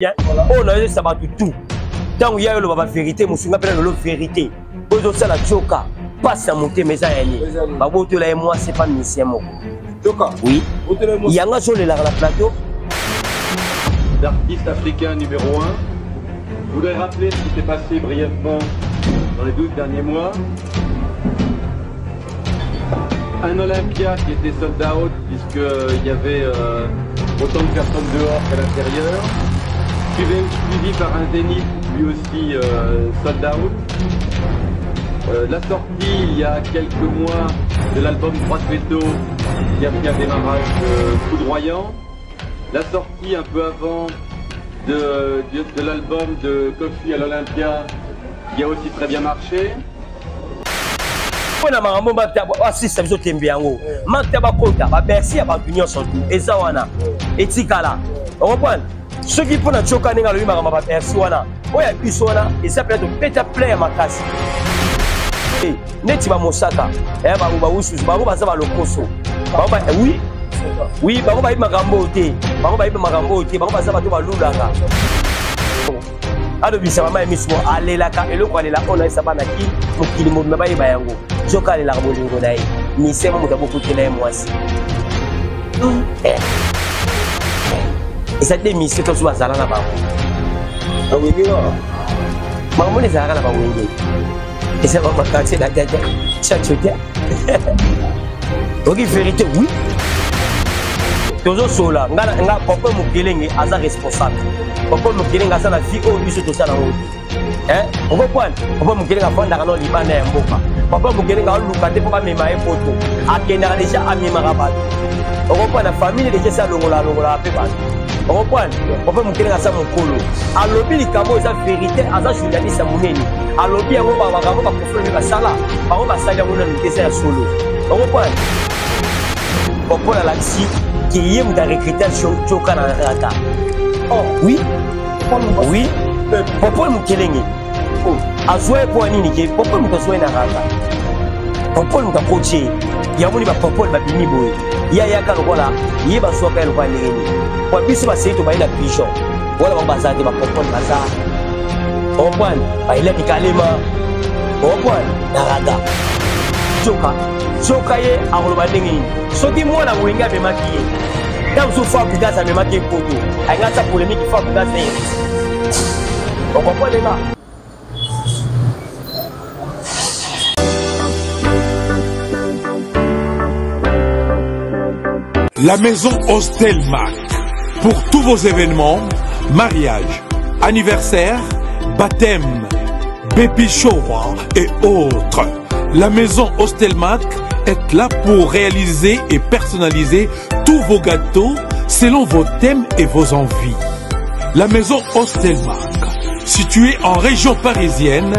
On a ça va tout. Tant il y a le vérité, mon souvenir appelle le vérité. Aux ça la choka, passe à monter mes amis. Baboto là et moi c'est pas mission mon. Choka. Oui. Il y a un sur la plateau. L'artiste africain numéro 1. Je voudrais rappeler ce qui s'est passé brièvement dans les 12 derniers mois. Un Olympia qui était sold out puisqu'il y avait autant de personnes dehors qu'à l'intérieur. Suivi par un Zénith, lui aussi sold out. La sortie il y a quelques mois de l'album Droite Veto qui a pris un démarrage foudroyant. La sortie un peu avant de l'album de Kofi à l'Olympia qui a aussi très bien marché. Si ça veut dire merci à l'union surtout. Et ça, et Tikala. On reprend. Ceux qui font un choc à lui, merci. Et ça peut être peut-être plein à ma casse. Netima Mosaka. Oui. Oui, bango ba makambo te. Bango ba makambo te. Bango ba za bato ba lulaka. Ado bisa mama emismo alelaka eloko alela ona esabana ki mokili mo ba yeba yango. Joka alela ka bolingo dai. Ni sema muta bokutela mwasi. Esa de mise to suba zala na ba. Awengi wa. Bango le zala na ba wengi. Esa ba bakati na tete. Chachote. Ok, vérité oui. Toujours sola, nga papa mukelenge aza responsable. Papa mukelenge aza la vie au biso to sala ngo. On comprend. Papa mukelenge afanda kana libana ya mboka. Papa mukelenge aluka te papa mema e photo. Akenda déjà amema rabat. On comprend la famille déjà ça longola pe ba. On comprend. Papa mukelenge asa mokolo. Alobi likambo eza vérité aza journaliste munene. Alobi yango ba makambo ba kofela ba sala. Ba ba sala ngo na ntesa ya solo. On comprend. Papa la laxi qui est dans la récréation Choka na rata. Oh oui. Oui. Papa mukelenge. Oh, azwe po nini ke papa mutazwe na rata. Papa mutakoche. Ya moni ba papa ba bimi boy. Ya yaka lokola, yeba soka lokola ngeni. Kwa biso ba seto ba ila pigeon. Wala ba bazate ba papa baza. Opwan, ba ila kikalema. Opwan na rata. Choka. Choka ye akoloba ngeni. Soki mwana wenga be makiye. Quand vous faites des choses, vous faites des choses. Il y a des polémiques qui font des choses. On comprend les gars. La maison Hostelmac. Pour tous vos événements, mariage, anniversaire, baptême, baby shower et autres. La maison Hostelmac est là pour réaliser et personnaliser tous vos gâteaux selon vos thèmes et vos envies. La maison Hostelmac, située en région parisienne,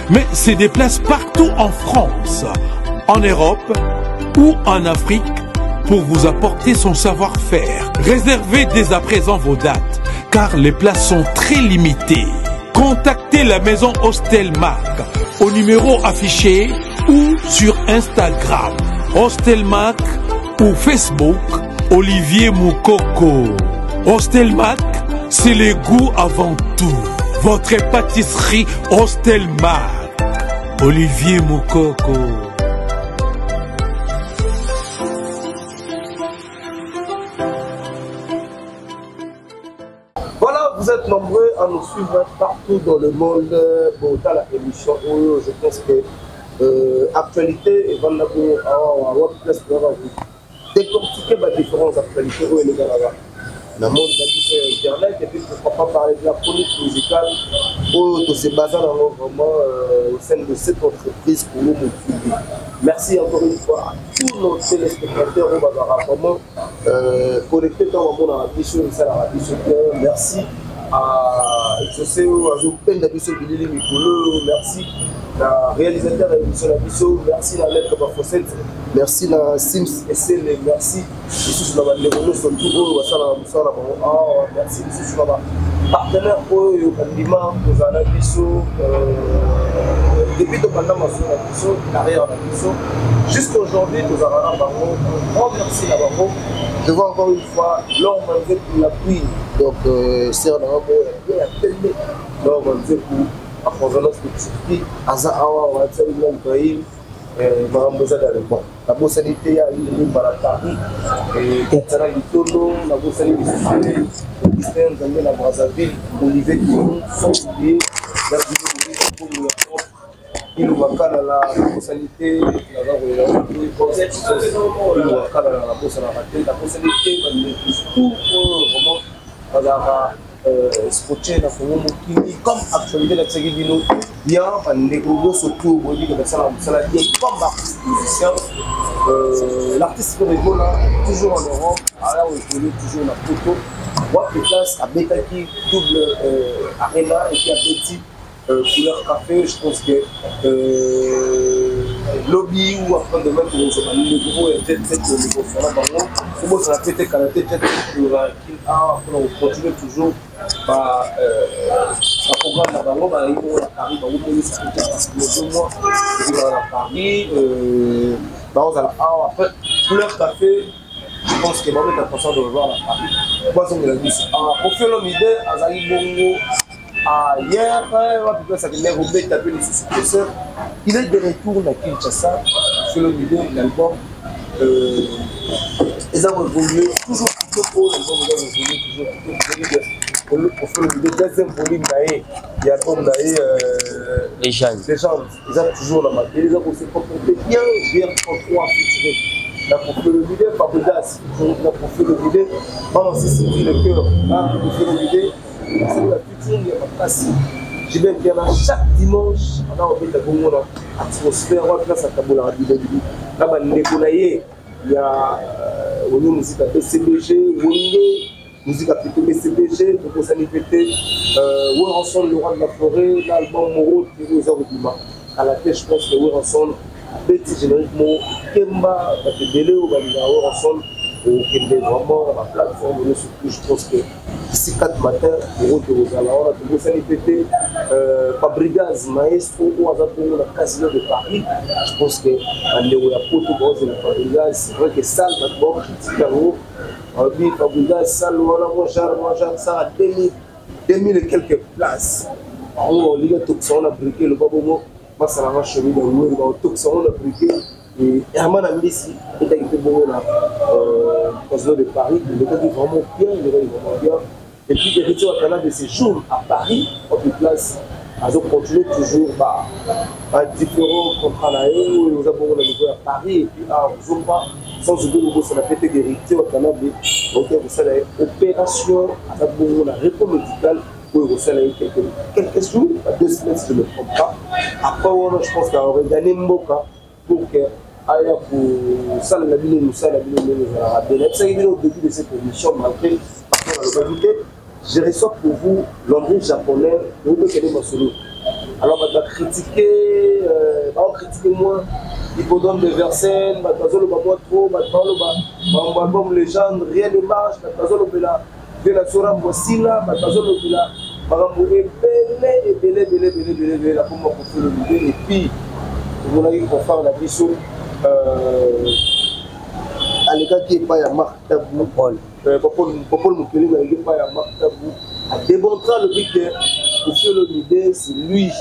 mais se déplace partout en France, en Europe ou en Afrique pour vous apporter son savoir-faire. Réservez dès à présent vos dates, car les places sont très limitées. Contactez la maison Hostelmac au numéro affiché ou sur Instagram, Hostelmac ou Facebook, Olivier Moukoko. Hostelmac, c'est le goût avant tout. Votre pâtisserie Hostelmac. Olivier Moukoko. Voilà, vous êtes nombreux à nous suivre partout dans le monde. Bon, dans la émission, je pense que actualité et voilà à votre place pour décortiquer les différentes actualités où les gars là. Dans le monde de Internet et puis pourquoi pas parler de la chronique musicale où tout se base vraiment au sein de cette entreprise pour nous motiver. Merci encore une fois à tous nos téléspectateurs où on va vraiment connecter dans le monde à la question de la radio. Merci à José Azopen d'Abisso Bilili Mikolo, merci à réalisateur d'Abisso Abisso, merci à Lettre Bafosset, merci à Sims SL, merci ici sur la Léono Sonturo, merci ici sur la partenaire pour le Kandima, nous en Abisso, depuis le Kandama sur Abisso, l'arrière d'Abisso, jusqu'à aujourd'hui, nous avons un grand merci à Baro. Je vois encore une fois l'homme pour l'appui Donc, c'est un endroit où il y a tellement. Donc, on dit pour la provenance de Tiki, Azahawa, on va dire, il la bourse sanitaire, il y a une Paris, et Katara Litono, la bourse sanitaire, la Brazzaville, Olivier Kiron, sans oublier la vidéo il va faire la bourse sanitaire, la bourse tout vraiment scotché dans son monde comme actualité de Tsegibino bien les gros surtout body que ça la bien comme musicien l'artiste que rigole toujours en Europe alors il évolue toujours la photo voit que place à Betaki double arena et puis à Betty couleur café je pense que lobby ou afin de mettre le gros et peut-être le microphone là comment ça peut être qualité on continue toujours par un programme là-bas il faut à Paris on peut 2 mois à Paris dans après couleur café je pense que moi attention de revoir à Paris quoi ça me l'a dit pour faire l'idée Azali Bongo hier ça il est de retour à Kinshasa sur le vidéo de l'album ils ont évolué toujours toujours pour faire le vidéo deuxième volume il y a comme les gens ils ont toujours la matière ils ont aussi comporté bien 33 featuring là pour faire le vidéo Fabridas là pour faire le vidéo on s'est senti le cœur là pour faire le vidéo c'est la featuring il y a pas passé je vais bien chaque dimanche on a envie de voir l'atmosphère on place à Kabola Radio là-bas il y a musique à BCBG musique à BCBG donc ça nous fait Weranson le roi de la forêt l'album Moro qui nous a remis à la tête je pense que Weranson petit génériquement Kemba Batebele ou Weranson qui est vraiment la plateforme de je pense que ici 4 matins Moro de Rosala on a tout ça nous fait Fabrigas Maestro ou Azapo la casino de Paris je pense que Andéo ya Poto de Fabrigas c'est vrai que ça d'abord critique on dit Fabrigas ça moi genre ça à 2000 et quelques places on ligue tout ça on a briqué le babongo parce que la chemin de l'eau tout ça on a briqué et Herman a mis ici il a été bon là casino de Paris il était vraiment bien et puis les retours à Canada de séjour à Paris on peut place à continuer toujours à différents contrats là où nous avons à Paris et puis à Zomba sans oublier le ça n'a pas été hérité au Canada donc vous savez opération à la réponse médicale où vous savez quelques jours 2 semaines si je ne me trompe pas après je pense qu'on aurait gagné Mboka pour que ailleurs pour ça la ville nous ça la ville nous a donné ça il est au début de cette émission malgré la globalité je reçois pour vous l'anglais japonais vous pouvez connaître mon solo alors on va critiquer on critique moins l'hippodrome de Versailles on va le bas trop on va album légende rien ne marche on va là de la sora Mosila on va là marambo belé la pour moi pour faire le vidéo et puis vous l'avez pour faire la vision à l'état qui est pas à Marc Tabou Popol Moukeli n'arrive pas à Marc Tabou à démontrer le but que pour faire le vidéo c'est lui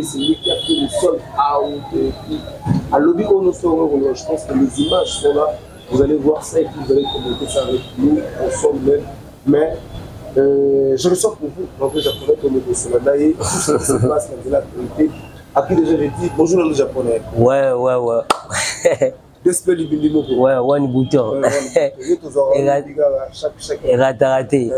c'est lui qui a fait le sol out et puis à l'objet on nous sort je pense que les images sont là vous allez voir ça et puis vous allez commenter ça avec nous ensemble mais je ressors pour vous l'anglais japonais comme le Solandaï tout ce qui se passe dans l'actualité à qui déjà j'ai dit bonjour l'anglais japonais ouais J'espère que vous ouais one bouton et raté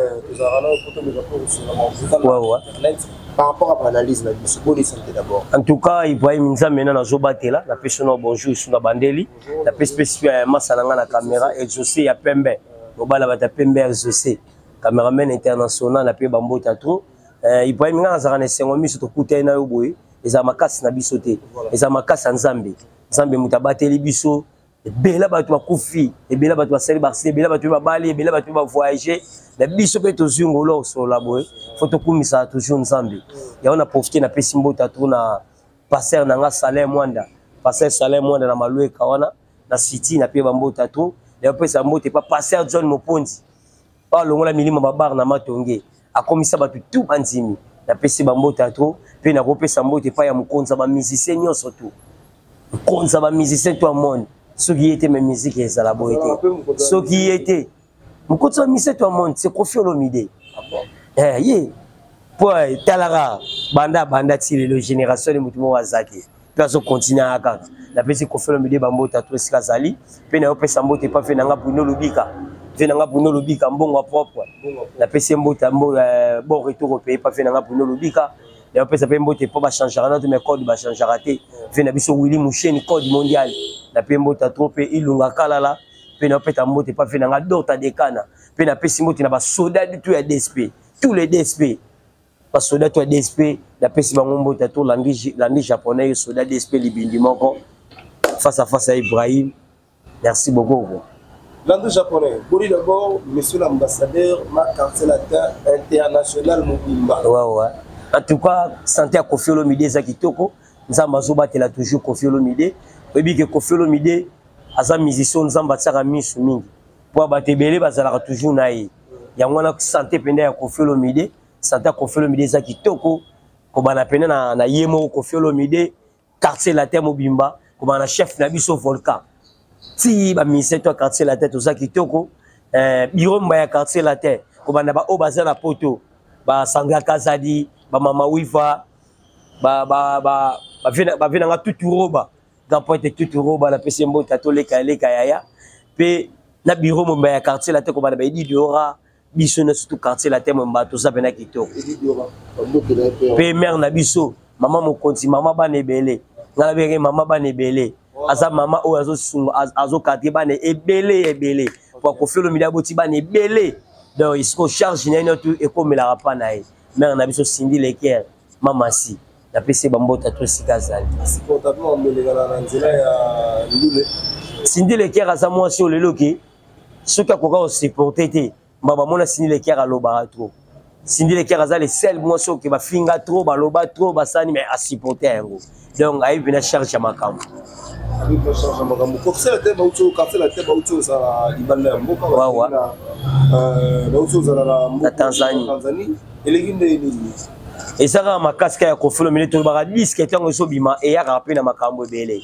par rapport à l'analyse la bonne santé d'abord en tout cas il voit minza maintenant na zobaté là la personne bonjour sur la bandeli la spécifique masalanga la caméra exaucé ya pembe bobala bata pembe exaucé cameraman international la pe bambo tatro il voit minga za na sengo miso to kutena yo boy eza makasi na biso te eza makasi nzambe nzambe mutabateli biso ebela bato bakufi ebela bato basali barsi ebela bato babali ebela bato ba voyager la biso pe tozungolo so la boy faut tokumisa toujours nzambe ya on a profité na pesi mbota to na passer na nga Salem Mwanda na Malueka wana na city na pe bambota to ya pesa mbote pa passer John Mopondi ba longola milimo babar na matonge akomisa batu tout bandimi na pesi bambota trop pe na kopesa mbote pa ya mukonza ba musicien nyonso tout mukonza ba musicien tout monde soki était mes musique ezala boyete soki était mukonza ba musicien tout monde c'est Koffi Olomide ye po talara banda tile le génération de mutumo wazaki plazo continuer aka na pesi Koffi Olomide bambota trop sikazali pe na kopesa mbote pa fe nanga Bruno Lubika venanga Bruno Lubika mbongo propre la pesi mbota bon retour au pays pas venanga Bruno Lubika la pesi pe mbote po ba changer na mes code ba changer raté vena biso Willy Moucheni code mondial la pe mbota trop pe ilunga kalala pe na peta mbote pas venanga Dota Dekana pe na pesi mbote na ba soda du tout ya DSP tous les DSP pas soda tout ya DSP la pesi ba mbota tout langue japonais soda DSP libindi moko face à Ibrahim merci beaucoup. Langue japonais, pour d'abord, monsieur l'ambassadeur, ma cancelateur international Mobimba. Ouais. En tout cas, santé à Koffi Olomide Zakitoko, Nzamba Zoba tela toujours Koffi Olomide. Et bien que Koffi Olomide, asa musicien Nzamba tsara misu mingi. Pour abatebele bazala toujours naï. Yangwana santé pende ya Koffi Olomide, santé à Koffi Olomide Zakitoko, ko bana pende na yemo Koffi Olomide, quartier latin Mobimba, ko bana chef na biso Volcan. Si ba ministère toi quartier la tête aux akitoko bureau mbaya quartier la tête ko bana ba obaza na poto ba sanga kazadi ba mama wifa ba vena nga tuturoba dans pointe tuturoba la pesi mbota to leka yaya pe na bureau mbaya quartier la tête ko bana ba idi diora biso na surtout quartier la tête mba to za bena kitoko pe mère na biso mama mokonzi mama banebele ngala bege mama banebele aza mama o azo kati bane ebele pour Koffi Olomide aboti bane ebele donc il se charge na tout et comme la rapa nae mère na biso Cindy Leker mama si na pese bambota to sikazali supportement melegala na nzela ya ndule Cindy Leker aza moi sur le loki soka koka supporter te baba mona Cindy Leker aloba trop Cindy Leker aza le seul moi sur que ba finga trop ba loba trop ba sani mais à supporter yango donc ayi vena charge ya makambo Tanzanie et ça ma casque ya Koffi Olomide to ba disque tango so bima et ya rapper na makambo belé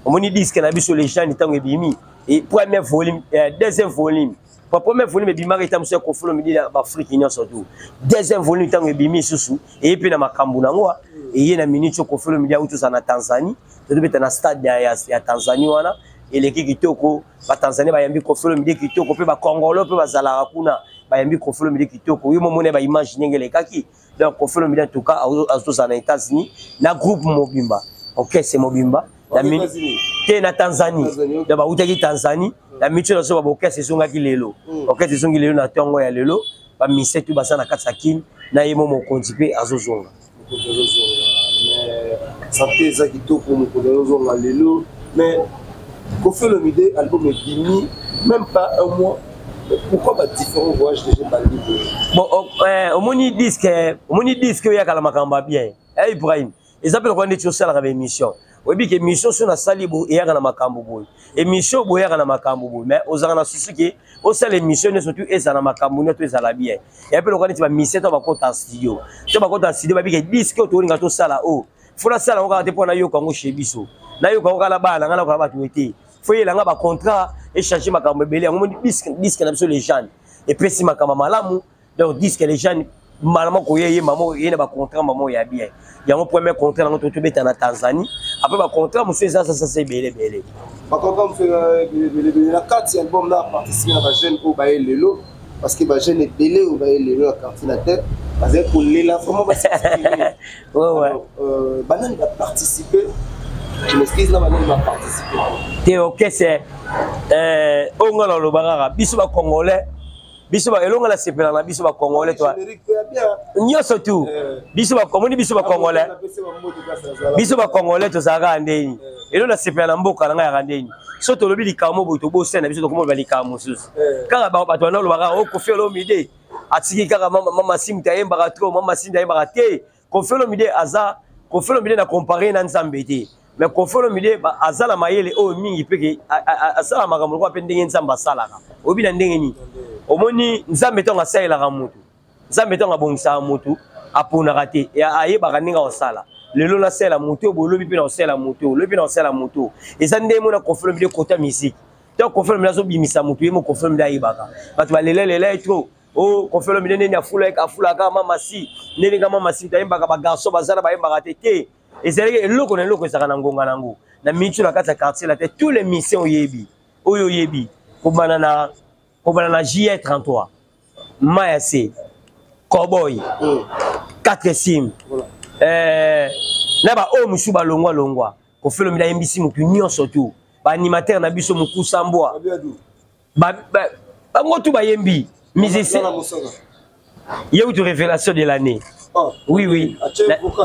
omoni disque na biso les gens tango bimi et premier volume deuxième volume pour premier volume bima eta monsieur Koffi Olomide ba Afrique union surtout deuxième volume tango bimi susu et puis na makambo nango et yena minute Koffi Olomide auto na Tanzanie to beta na stade ya Tanzanie wana et l'équipe kitoko ba Tanzanie ba yambi Koffi Olomide kitoko pe ba Congolais pe ba zala kuna ba yambi Koffi Olomide kitoko yo momone ba imaginer ngele kaki donc Koffi Olomide en tout cas aux États-Unis na groupe Mobimba OK c'est Mobimba la te na Tanzanie da ba utaki Tanzanie la micho so ba OK c'est songa ki lelo OK c'est songa lelo na tongo ya lelo ba mise tu basa na katsakin na yemo mo kontipe azozonga santé Zakitoko mo konzonga lelo mais Koffi Olomide album est fini même pas un mois. Pourquoi pas différents voyages déjà parlé bon au moni disque ya kala makamba bien Ibrahim ils appellent quoi ndeti osala ka émission oyebi ke émission so na salibo ya kana makambo boy émission boya kana makambo boy mais ozanga na susuki osala émission ne surtout eza na makambo ne to ezala bien et appellent quoi ndeti ba mission to ba kota studio ba bi ke disque to ringa to sala o fona sala ngo ka te pona yo kango shebiso na yo kango kala bana ngala ko ba tuete faut y ba contrat et changer makambo belé ngo disque na biso les gens et puis si makambo malamu donc disque les gens malamu ko yeye mamo yene ba contrat mamo ya bien ya mon premier contrat ngo to beta na Tanzanie après ba contrat monsieur ça c'est belé ba contrat monsieur la 4 album là participer à ba jeune au ba lelo parce que ba jeune est belé au ba lelo quartier la tête parce que pour les la vraiment ba ouais banane va participer. Je m'excuse là maintenant il va participer. T'es OK c'est on a le bagara biso ba congolais biso ba elonga la sepela na biso ba congolais toi. Nyo surtout biso ba komoni biso ba congolais. Biso ba congolais to saka ndeni. Elo na sepela na mboka na ya ndeni. So to lobi likamo bo to bo sena biso to komo ba likamo susu. Kaka ba bato na lo bagara o Koffi Olomide atiki kaka mama simta yemba trop mama simta yemba te Koffi Olomide aza Koffi Olomide na comparer na Nzambe te. Mais Koffi Olomide azala mayele o mingi peke asala makambo ko pe ndenge Nzamba salaka obi na ndenge ni omoni nzambe to nga saela ka mutu nzambe to nga bongisa mutu apona raté ya ayeba ninga osala lelo na sela mutu bolobi pe na osala mutu lobi na osala mutu eza ndemo na confirme de kota musique to confirme na zo bimisa mutu yemo confirme da yibaka batu balele trop oh confirme de neni afula ka mama si neni ka mama si tayembaka ba garçon bazana ba yembaka te ezaleke eloko na eloko ezaka na ngonga nango na mitu na kati ya quartier la tête tous les missions oyebi oyo yebi kobana na JR33 Maya C Cowboy 4 sim na ba o musu ba longwa ko felo mi da MBC mu punyo surtout ba animateur na biso mu kusambwa ba ngotu ba yembi musicien yewu de révélation de l'année oui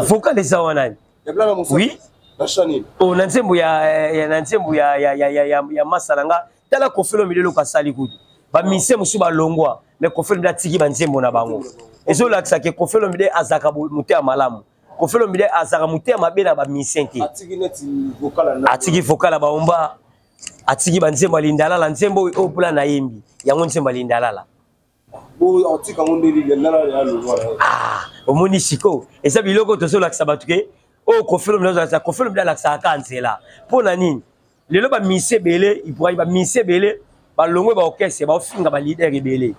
vocal des awanani oui oh nanzembo ya masalanga tala ko felo mi lelo ka sali kudu ba mise musu ba longwa mais ko felo mi da tiki ba nzembo na bango ezo lakisa ke ko felo mi de azaka muté malamu ko felo mi de azaka muté mabela ba misente atiki vocal ba omba atiki ba nzembo lindala la nzembo o pula na yembi yango nzembo lindala o atika mondeli lindala ya longwa omoni siko eza biloko to so lakisa batuke o ko felo mi da ko felo mi da lakisa ka nzela pona nini lelo ba mise belé ipoa ba mise belé ba longwe ba orchestre ba ofinga ba leader belé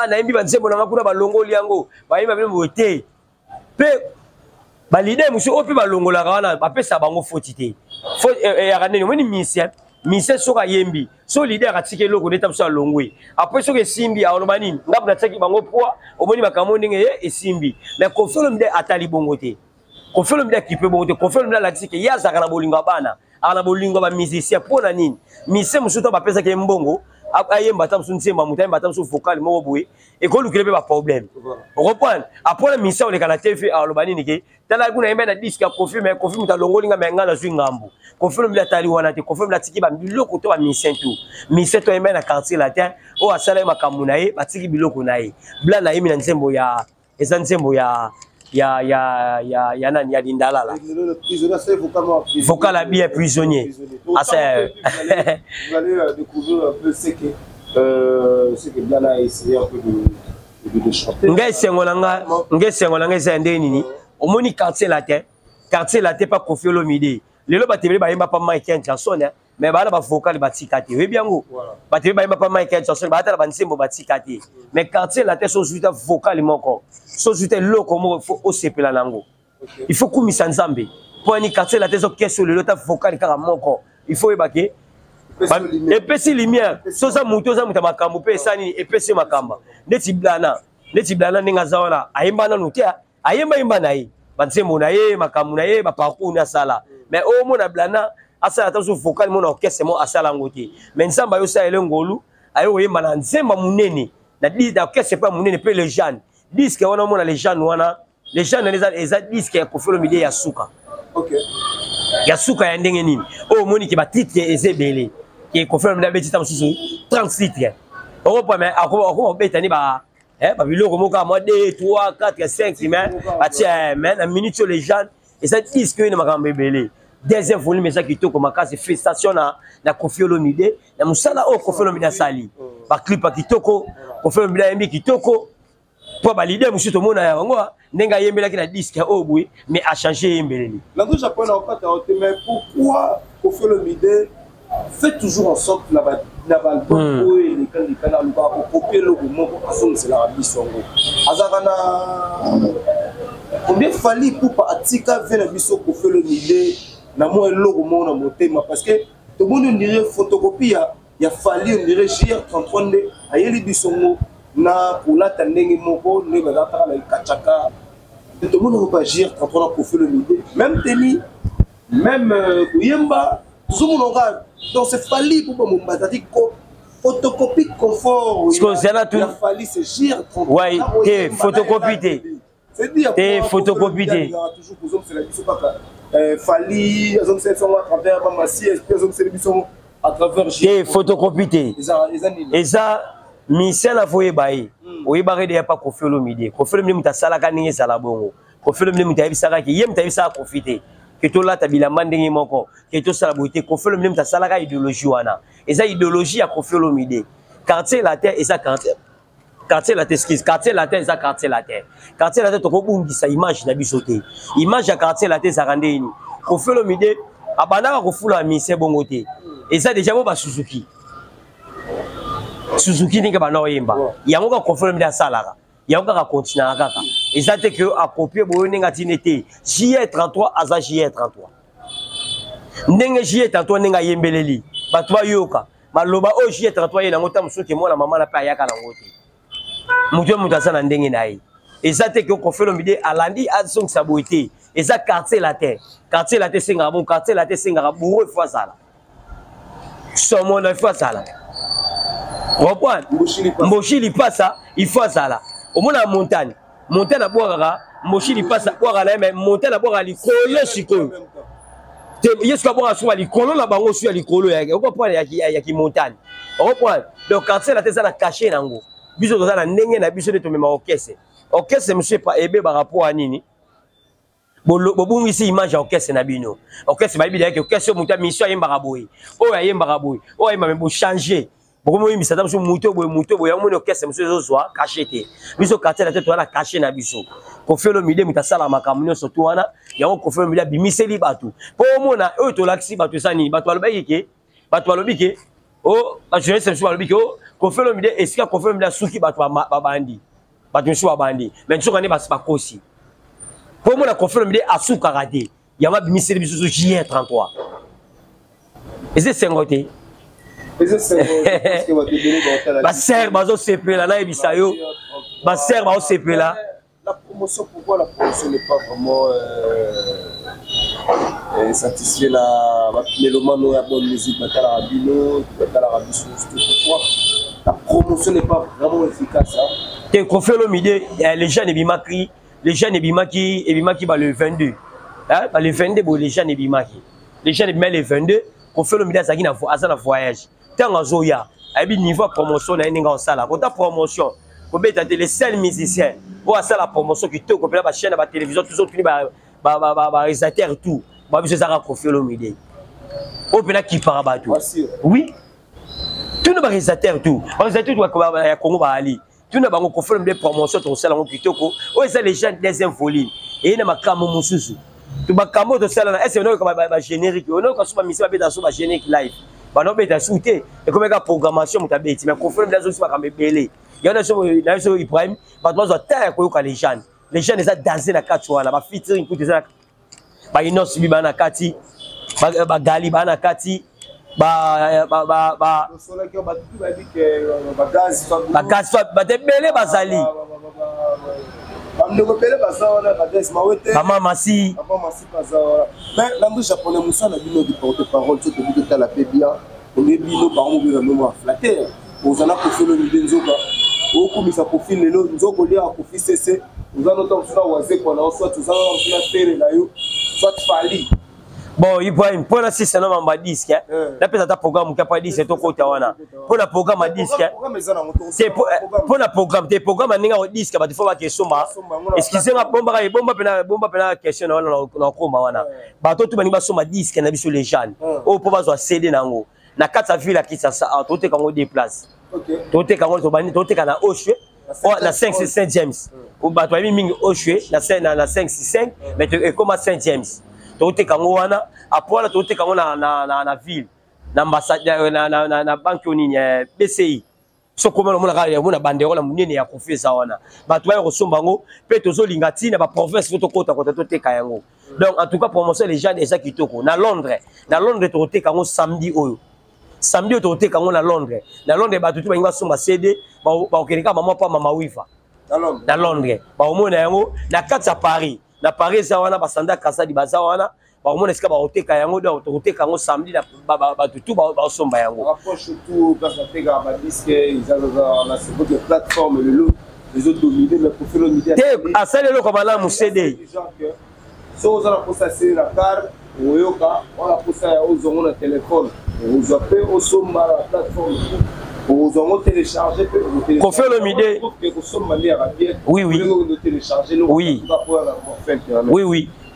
na yembi ba nzembo na makuna ba longo liango ba yemba bele moté pe ba leader muso opi ba longo la wana ba pesa bango fotité ya kanene moni mise soka yembi so leader atike loko neta muso longwe après soka simbi a oloba nini ngabu na tsaki bango poa omoni makamo ndenge e simbi mais ko felo mde atali bongote ko felo mde kipe bongote ko felo mde la tsike ya zaka na bolingo bana ala bolingo ba musicien pona nini mise muso to ba pesa ke mbongo ayemba tam sun nsemba muta yemba tam sun vocal mo boye e ko lukile be ba problème on reprend après la mission le kana TV a lobani nike tala kuna yemba na disque ya confirme muta longolinga menga na zwi ngambu confirme la tali wana te confirme la tiki ba biloko to ba mission to yemba na quartier la terre o asala makamuna ye batiki biloko na ye bla na yemi na nsembo ya eza nsembo ya nani ya lindala la vocal bien prisonnier vous allez découvrir un peu ce que Blana a essayé un peu de chanter ngai sengolanga eza ndenini omoni quartier la terre pas confier l'omide lelo batebele ba yemba pa Mike chanson mais bana ba vocal ba tikati we biango batebele ba yemba pa Mike chanson ba tala ba nsembo ba tikati mais quartier la terre so juta vocal moko so juta loko moko faut osepela nango il faut kumisa nzambe pour ni quartier la terre so keso lelo ta vocal kaka moko il faut ebake epesi lumière so za muto makambo pe sani epesi makamba neti blana ninga zawana ayemba na nutia ayemba na ye bansembo na ye makambo na ye ba parcours na sala mais au mona blana asala ta so vocal mona orchestre mo asala ngoti mais nsamba yo sa ele ngolu ayo yemba na nzemba munene na di da orchestre pa munene pe les jeunes disque wana mona les jeunes wana les jeunes les disque ya kofelo mide ya suka ya suka ya ndenge nini o moni ki ba titre ezebele qui confirme la bêtise aussi 30 litres on peut mais on betani ba ba biloko moka moi 2 3 4 5 mais atia mais en minute les gens et ça disent que na makambe belé deuxième volume mais ça qui to comme cas félicitations na Koffi Olomide na musala o Koffi Olomide sali ba clip kitoko Koffi Olomide yembi kitoko pour valider monsieur tout monde ya ngo nenga yembela ki na disque o boui mais a changer yembeleli la gauche japonais en fait mais pourquoi Koffi Olomide fait toujours en sorte que la balbon et les canaux pour copier le mouvement pour passer c'est la bisongo azakana combien fallait pour atika venir biso pour faire le milieu na moi logo mon motema parce que tout le monde dirait photocopie il a fallu on dirait JR33 de ayeli bisongo na pour la tandenge moko ne ba ta la kachaka tout le monde va JR33 pour faire le milieu même teni même Kuyemba tout le monde donc c'est fallu pour mon batati photocopie confort il a fallu c'est JR33 ouais t'es photocopie c'est dire t'es photocopie toujours pour c'est la biso papa fallu ils ont fait à travers Mamassi ils ont fait à travers t'es photocopie et ça misel a foye baye oyebare de pas Koffi Olomide Koffi Olomide mutasala kaninge sala bongo Koffi Olomide mutayebisaka ki yem tayebisaka profiter que tout là tabila mandenge moko que tout ça la beauté Koffi Olomide mutasala ka idéologie wana eza idéologie ya Koffi Olomide quartier la terre eza quartier quartier latin excuse quartier latin ça quartier latin to ko bungisa image na bisoté image ya quartier latin ça randeni ko felo mide abana ko fula mise bongote et ça déjà ba Suzuki ninga bana oyemba yango ka ko felo mide salara yango ka continuer kaka et ça te que a copier boyo ninga tinete JR33 aza JR33 ndenge JR33 ninga yembeleli batwa yoka maloba o JR33 yena ngota musuki mona mama na pa yaka na ngote mutu mutasa ndenge nayi ezate ke ko felo mide alandi azong saboité eza quartier latin singa bon quartier latin singa bourreau fois ça là somo na fois ça là reprend mboshili passa il faut ça là au mona montagne à boire mboshili passa boire là mais montagne à boire likolo siko te yeska boire sur likolo na bango sur likolo ya ko prendre ya ki montagne reprend donc quartier latin ça na caché nango biso toza na ndenge na biso de tomema orchestre monsieur pas ebe ba rapport à nini bobungi si image ya orchestre na bino orchestre ba bidaki orchestre muta mission yemba raboyi o ya yemba raboyi o yemba me changer bokomo yimisa ta muso muto boy ya moni orchestre monsieur zozwa cacheté biso quartier la tête wana caché na biso ko felo mide mutasala makamnyo surtout wana ya ko felo mide bimiseli batu po mona o to laxi batu sani batu alobike o ba jeunesse monsieur alobike o ko felo mide esika ko felo mide suki batu babandi batu monsieur babandi mais nso kane basi bakosi po mona ko felo mide asuka raté ya ma bimiseli biso JR33 et c'est sengoté Baser bazo sepela na ebisayo baser bazo sepela la promotion pourquoi la promotion n'est pas vraiment satisfait la mélomane ya bonne musique batala rabino batala rabiso pourquoi la promotion n'est pas vraiment efficace te ko felo mide les jeunes ebimaki ba le 22 hein ba le 22 bo les jeunes ebimaki le 22 ko felo mide azaki na voyage tant zoya abi niveau promotion na ninga osala kota promotion ko beta les seuls musiciens pour ça la promotion qui te ko pela ba chaîne ba télévision tous autres ba réalisateur tout ba biso ça ko felo mide o pela qui para ba tout oui tous nos réalisateurs tout ya Congo ba ali tous na bango ko felo mide promotion to sala ngo kitoko o ça les gens deuxième volume et na makamo mususu to bakamo to sala na est no ko ba générique no ko so ba mission ba beta so ba générique live bano beta souté et comme la programmation mutabeti mais confirme la zone ba belé il y en a sur Ibrahim ba dozo terre ko yoka les gens eza danser na kati wana ba featuring tout ça ba inos bi bana kati ba gali bana kati ba solo ki ba tout ba dit que ba gaz ba te belé bazali Maman Massi. Mais la japonais Moussa n'a dit porte-parole sur le la bien. On est bien par un flatté. Vous en avez pour faire le Nzoka. Au coup, ça profile les autres. Nous avons à profil CC. Nous avons soit soit nous avons soit Fali. Bon, il faut pour la c'est un nombre disque. La peut ta programme qui a pas dit c'est au côté wana. Pour la programme à disque. C'est pour la programme des programmes à ninga disque ba il faut ba question ba. Excusez-moi bomba pena question na koma wana. Ba to tu ba soma disque na biso les jeunes. O pour ba zo CD nango. Na kata ville qui ça to te kango déplace. OK. To te kango to bani to te kana Oshwe. La 5 c'est Saint James. Ou ba to mingi Oshwe na 565 mais comme Saint James. Tote kango wana apola tote kango na ville na ambassade na banque onini BCI so comme on a banderole munene ya konfesa wana bato ba resomba ngo pe tozolinga tina ba province to kota tote kayango donc en tout cas promotion les gens déjà kitoko na Londres tote kango samedi tote kango na Londres bato tu ba somba CD ba okeleka mama wifa na Londres ba omona yango na kati ya Paris. Na Paris ça wana basanda kasa di baza wana ba omona esika ba oteka yango do oteka yango samedi na ba tout ba somba yango approche tout parce que tega ba disque ils ont na cette plateforme les autres dominés mais pour faire le midi à ça le comme là mu CD so za la posa c'est la carte oyoka on la posa aux on téléphone vous appelez au somba la plateforme vous en télécharger qu'on fait le midi oui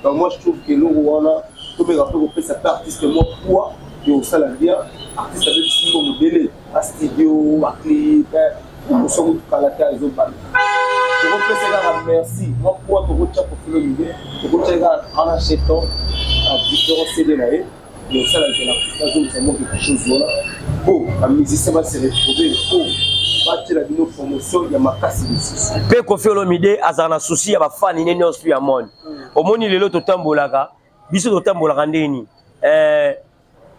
donc moi je trouve que l'eau on a comme rapport ça artiste moi poids et au salaire bien artiste avec si bon délai à studio à clip promotion de Kalata et Zobal. Je merci. Moi, pour te retirer pour faire l'idée, pour te retirer en achetant à différents CD là, et ça, la zone, ça montre quelque chose là. Bon, la musicien va se retrouver. Bon, bâtir la vidéo promotion, il y a ma casse de soucis. Peu qu'on fait l'idée, à un souci, à ma fan, il n'y a pas de monde. Au monde, il est l'autre tamboulaga, bisous au tamboulaga ndeni.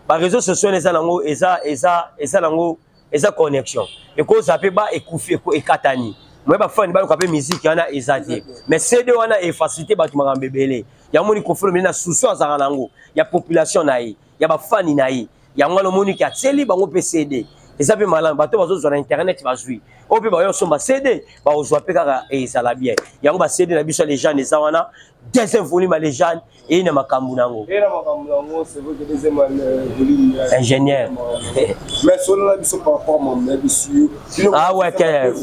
Par réseaux sociaux, les alango, et ça connexion. Et quand ça peut pas écouffer, et katani. Moi, je suis fan de musique, il y a des mais CD, on a facilité, il y a des bébés. Il y a des gens qui ont souci à Zaranango. Il y a population, il y a des fans, il y a des gens qui ont CD, ils ont CD. Et ça peut mal, ils ont sur Internet, ils vont jouer. On peut voir sur CD, ils vont jouer et ça va bien. Il y a des CD, les gens, les gens, deuxième volume, les gens, et il y a des Kambunango. C'est vrai que deuxième volume. Ingénieur. Mais sur la mission par rapport à mon monsieur. Ah ouais, quel.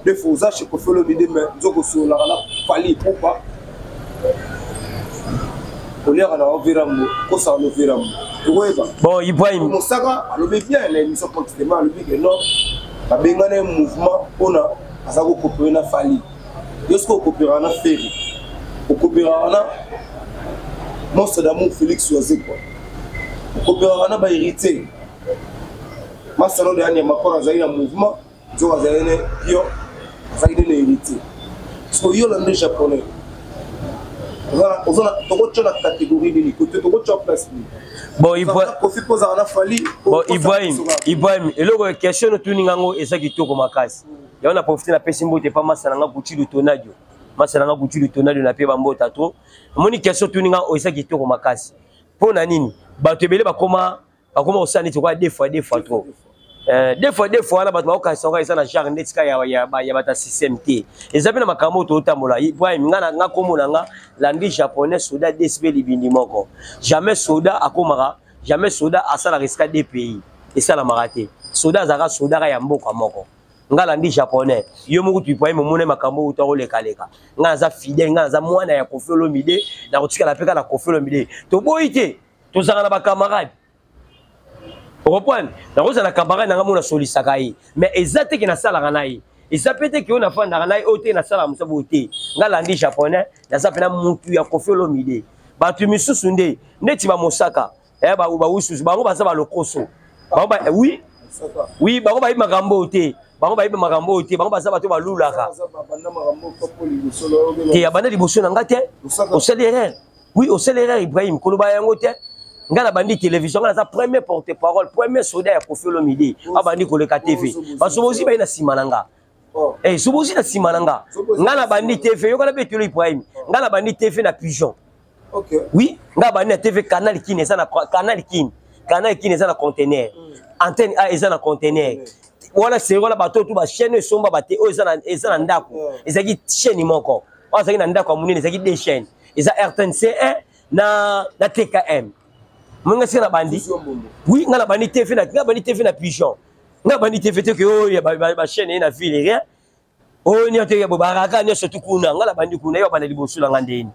Des faux achats pour faire le vidéo, mais nous avons la fallait pour pas. On est à l'environnement, qu'on s'en environnement. Bon, il voit une. Mon saga, le bien, l'émission constamment, le bien, non. La bengane un mouvement, on a, à ça, on coopère na fali. Lorsqu'on coopère na ferry, on coopère na monstre d'amour Félix Oisé quoi. On coopère na ba hérité. Ma salon de Annie, ma part à un mouvement, je vois un pio. Ça y est, hérité. Parce que yo l'anglais japonais. On a la catégorie de côté, on a place. Bon, il voit. Bon, Ibrahim, et là, question de tout ningango et ça qui tourne comme casse. Et on a profité de la pessimbo de pas mal ça n'a bouti de tonadio. Masala bouti de tonadio na pe bambo tato. Mon question tout ningango et ça qui tourne comme casse. Pour nanini, ba te belé ba comment au sani tu vois des fois trop. Des fois là batma ka songa isa na genre ndetika ya bata CCMT ezabe na makambo to tambola Ibrahim nga komona nga langue japonais soda DSP libindi moko jamais soda akomaka jamais soda asala risque des pays et ça la maraté soda zaka soda ya mboka moko nga langue japonais yo moko tu Ibrahim mona makambo utaro leka nga za fidèle nga za mwana ya Koffi Olomide na kotika la peka na Koffi Olomide to boyite to zanga na ba camarade. Vous comprenez? Donc, on a camarade dans la solisakai. Mais exactement qui na sala ranaï. Et ça peut être qu'on a fait dans ranaï oté na sala musa boté. Dans l'andi japonais, na ça pena mutu ya Koffi Olomide. Ba tu misu sunde, neti ba mosaka. Ba usu, ba ngo ba sa ba lokoso. Ba oui. Oui, ba ngo ba magambo oté. Ba ngo ba magambo oté, ba ngo ba sa ba to ba lulaka. Ti abana liboso na ngate. Au céléré. Oui, au céléré Ibrahim, koloba yango te. Ngana bandi télévision ngana sa premier porte-parole premier soldat ya Koffi Olomide abandi koleka TV basobozi ba ina simananga sobozi na simananga ngana bandi TV yo kana betelo Ibrahim ngana bandi TV na Pigeon oui ngana bandi na TV Canal Kin eza na Canal Kin eza na conteneur antenne A eza na conteneur wala c'est wala bato tout ba chaîne somba baté o eza na ndako ezaki chaîne moko wala ezaki na ndako munene ezaki deux chaînes eza RTNC1 na TKM. Moi, c'est la bandit. Oui, on a bandit TV na Pigeon. On a bandit TV que oh, il y a ma chaîne na ville rien. Oh, il y a des baraka, il y a surtout kuna. On a bandit kuna, il y a bandit bosso la ngandeni.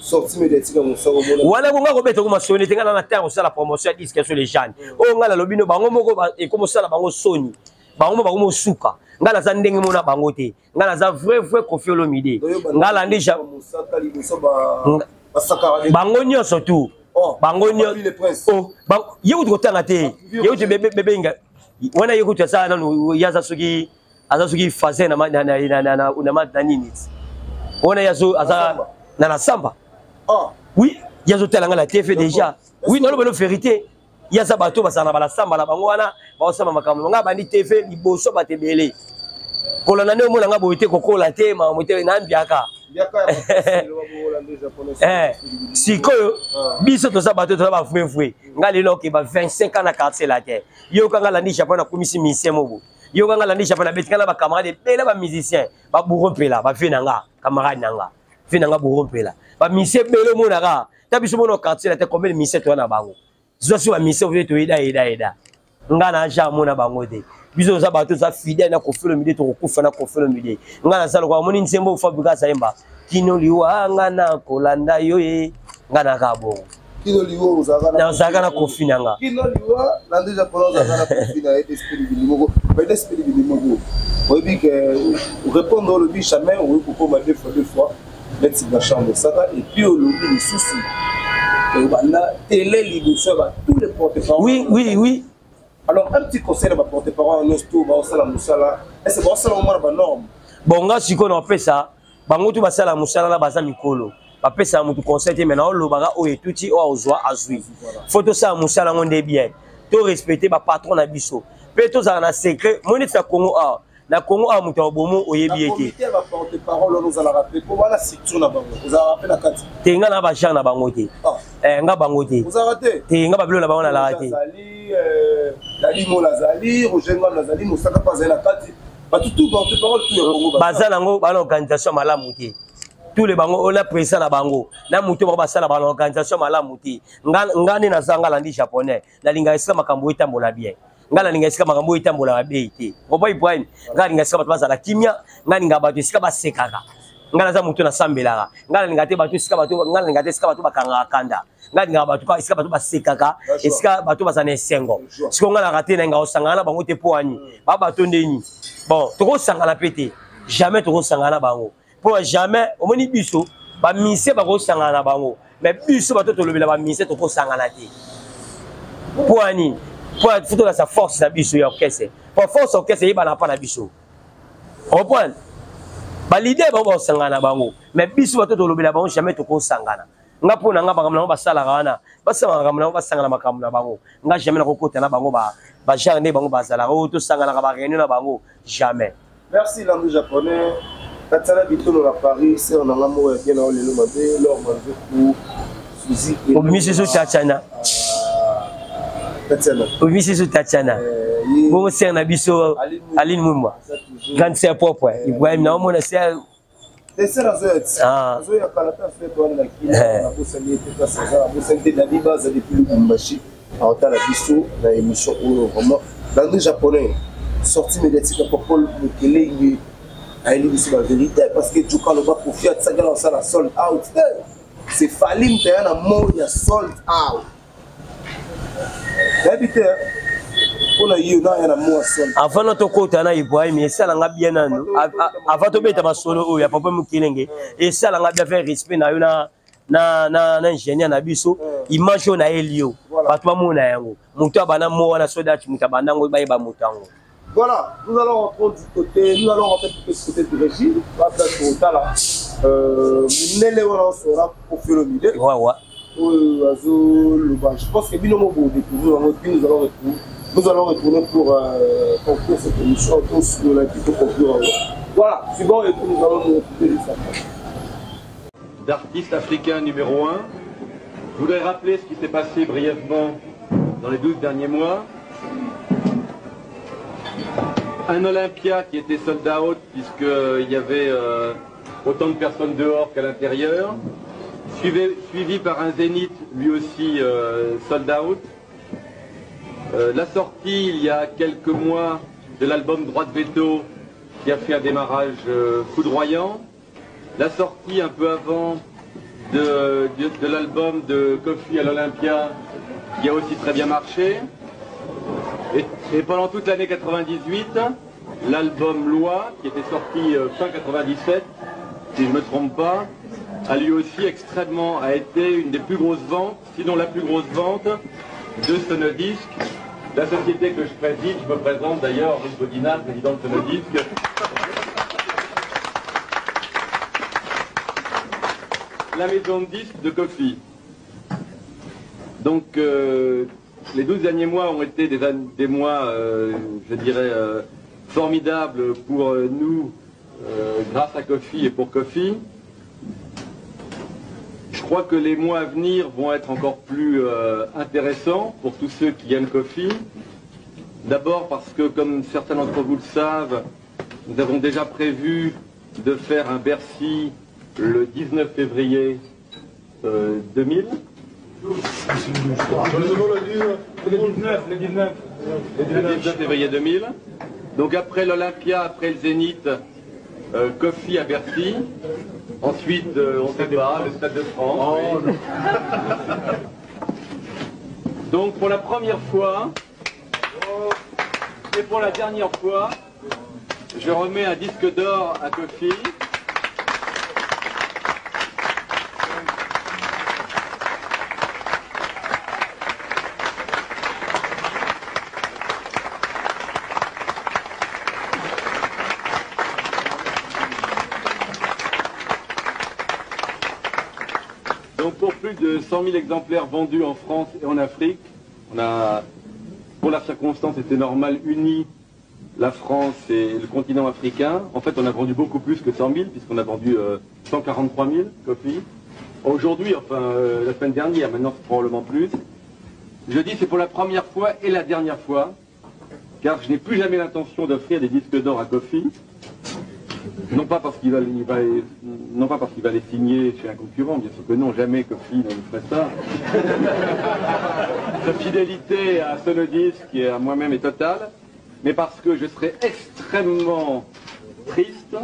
Sorti médiatique on sort au monde. Voilà, on va remettre comme sonner, on a la terre, on sait la promotion disque sur les jeunes. Oh, on a la lobino bango moko et comme ça la bango Sony. Bango suka. On a la zandenge mona bango te. On a la vrai Koffi Olomide. On a la déjà bango nyonso tu bango nyonso oh yeku tukotanga te yeku te bebe nga wana yeku tu sa na yaza suki faze na nini wana yazo aza na samba oui yazo telanga la TV déjà oui non le vérité yaza bato basana bala samba la bango wana ba osama makambo nga bandi TV liboso batebele kolana ne omona nga boite kokola te ma moite na mbiaka sikoyo biso toza bato toza bafouefoué nga lelo ke ba 25 ans na quartier la terre yo kanga landi japonais na komisi musicien mobo yo kanga landi japonais betikana ba camarade bela ba musicien ba burompela ba fenanga camarade nanga fenanga burompela ba musicien belo monaka ta biso mono quartier la terre combien de musicien to na bango zo so ba musicien veut to ida nga na jamona bango te biso za bato za fidèle na Koffi Olomide to kokufa na Koffi Olomide nga na sala kwa moni nsembo fabrika saimba kino liwa nga na kolanda yo nga na kabo Kino liwa ozalaka na kofi nanga. Kino liwa lande japonais ozalaka na kofi na esprit bilimoko. Mais l'esprit bilimoko. Oui bien que répondre au lobby jamais on peut pas deux fois mettre dans chambre ça et puis au lobby les soucis. La télé l'émission tous les porte-parole. Oui. Alors un petit conseil à ma porte-parole en osto ba osala musala. Est-ce que osala mo ba norme? Bon nga siko na pesa bango tu basala musala na baza mikolo. Bapesa mutu conseil mais na olobaka o etuti o ozwa azwi. Faut ça musala ngonde bien. To respecter ba patron na biso. Pe to za na secret moni sa Congo a. Na Congo a mutu bomo oyebi ete. La porte-parole nous allons rappeler pour la structure na bango. Vous avez rappelé la carte. Tenga na ba char na bango te. Nga bango te. Vous avez raté. Tenga ba bilo na bango na la raté. La limo lazali, Rogenga lazali, Moussaka pas la carte. Ba tout porte-parole tout le Congo. Bazalango ba organisation malamu te. Tous les bango on a pris ça na bango. Na mutu ba sala ba organisation malamu te. Ngani na zanga landi japonais. Na linga isika makambo etambola bien. Ngala ninga esika makambo etambola be te. Obo Ibrahim, ngala ninga esika batwaza la kimia, ngala ninga batu esika basekaka. Ngala za mutu na sambelaka. Ngala ninga te batu esika batu, ngala ninga te esika batu bakanga kanda. Ngala ninga batu ka esika batu basekaka, esika batu bazana esengo. Siko ngala raté na nga osangana bango te poani. Ba batu ndeni. Bon, toko sangana pété. Jamais toko sangana bango. Pour jamais, au moni biso, ba mise ba ko sangana bango. Mais biso batu to lobela ba mise toko sangana te. Poani. Pour la sa force na biso ya orchestre. Pour force orchestre yeba na pa na biso. Comprendre? Ba leader ba sangana bango. Mais biso bato to lobela bango jamais to ko sangana. Nga pona nga bangamna ba sala kana. Ba sala ngamna ba sangana makamna bango. Nga jamais na ko kota na bango ba jarne bango ba sala. O to sangana ka ba réunion na bango jamais. Merci l'anglais japonais. Katsala bitono la Paris, c'est on a l'amour bien na lelo mabe, leur manger pour Suzy. Au Misiso Tchana. Oui, c'est ce Tatiana. Bon, c'est un abisso Aline Mouma. Quand c'est propre, Ibrahim, non, mon c'est. C'est la zette. Ah. Je vais à Kalata faire toi la qui a bossé les ça, bossé des bases depuis le Mbashi. En tant la bisso, la émission où vraiment l'anglais japonais sorti médiatique à Paul Mukele a élu sur la vérité parce que tu quand on va profiter de ça dans ça la sold out. C'est Falim qui a un mot il y a sold out. Avant notre côté, on a Ibrahim, et ça, on a bien. Avant de mettre ma solo, il y a pas de killing. Et ça, on a bien fait respect. Na ingénieur na biso, il mange na Elio. Pas toi mon ayango. Muta bana mo na soda tu muta bana ngo ba mutango. Voilà, nous allons rentrer du côté, nous allons rentrer du côté de régie. Pas de là. Nele on sera pour faire le milieu. Ouais. Je pense que nous allons retourner pour conclure cette émission tous sur la petite conclure. Voilà, c'est bon et puis nous allons nous occuper de ça. D'artiste africain numéro 1, je voudrais rappeler ce qui s'est passé brièvement dans les 12 derniers mois. Un Olympia qui était sold out puisqu'il y avait autant de personnes dehors qu'à l'intérieur. Suivi par un Zénith, lui aussi sold out. La sortie, il y a quelques mois, de l'album Droit de Veto, qui a fait un démarrage foudroyant. La sortie, un peu avant, de l'album de Kofi à l'Olympia, qui a aussi très bien marché. Et pendant toute l'année 98, l'album Loi, qui était sorti fin 97, si je ne me trompe pas, a lui aussi a été une des plus grosses ventes, sinon la plus grosse vente de Sonodisc. La société que je préside, je me présente d'ailleurs, Henri Godina, président de Sonodisc. La maison de disques de Kofi. Donc les 12 derniers mois ont été des mois, je dirais, formidables pour nous, grâce à Kofi et pour Kofi. Je crois que les mois à venir vont être encore plus intéressants pour tous ceux qui aiment Kofi. D'abord parce que, comme certains d'entre vous le savent, nous avons déjà prévu de faire un Bercy le 19 février 2000. Le 19 février 2000. Donc après l'Olympia, après le Zénith, Kofi à Bercy. Ensuite, on ne sait pas, le Stade de France. Oh, oui. Donc pour la première fois, et pour la dernière fois, je remets un disque d'or à Kofi. Donc pour plus de 100 000 exemplaires vendus en France et en Afrique, on a, pour la circonstance, c'était normal, uni la France et le continent africain. En fait, on a vendu beaucoup plus que 100 000, puisqu'on a vendu 143 000 copies. Aujourd'hui, enfin la semaine dernière, maintenant c'est probablement plus. Je dis c'est pour la première fois et la dernière fois, car je n'ai plus jamais l'intention d'offrir des disques d'or à Kofi. Non pas parce qu'il va les signer chez un concurrent, bien sûr que non, jamais Kofi ne ferait ça. Sa fidélité à Sonodisc et à moi-même est totale, mais parce que je serais extrêmement triste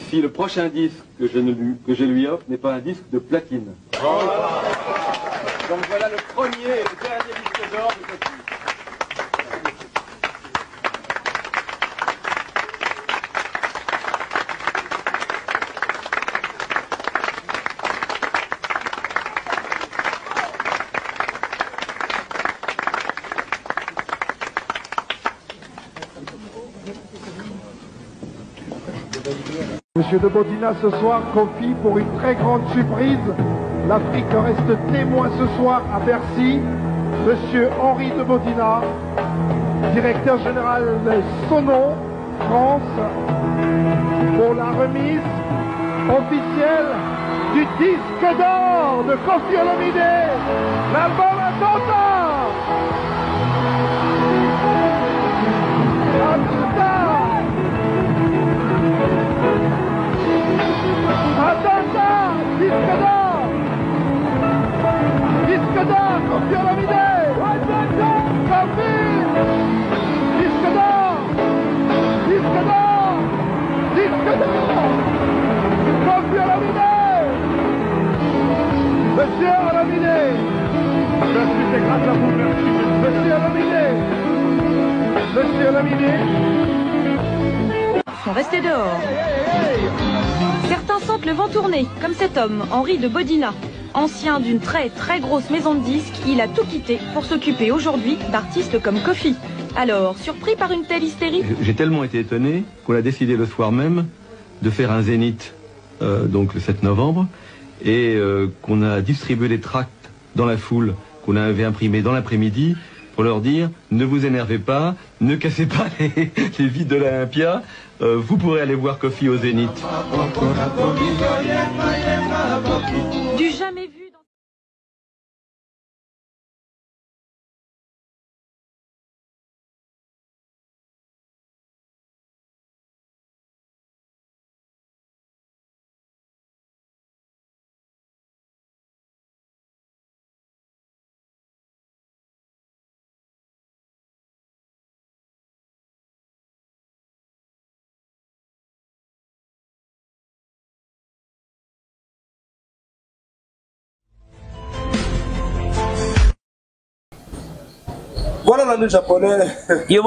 si le prochain disque que je lui offre n'est pas un disque de platine. Donc voilà le premier et le dernier disque d'or de Kofi. Monsieur de Bodina ce soir, Kofi, pour une très grande surprise. L'Afrique reste témoin ce soir à Bercy. Monsieur Henri de Bodina, directeur général de Sonon, France, pour la remise officielle du disque d'or de Kofi Olomide, l'album Attentat. Attentat, disque d'or, Kofi Olomide, Kofi, disque d'or, Kofi Olomide, Monsieur Olomide, je suis très grâce à vous, merci, Monsieur Olomide, sont restés dehors. Certains sentent le vent tourner, comme cet homme, Henri de Bodina. Ancien d'une très grosse maison de disques, il a tout quitté pour s'occuper aujourd'hui d'artistes comme Kofi. Alors, surpris par une telle hystérie? J'ai tellement été étonné qu'on a décidé le soir même de faire un zénith, donc le 7 novembre, et qu'on a distribué les tracts dans la foule, qu'on avait imprimés dans l'après-midi, pour leur dire, ne vous énervez pas, ne cassez pas les vides de l'Olympia, vous pourrez aller voir Kofi au Zénith. Du jamais vu. Voilà le japonais. Si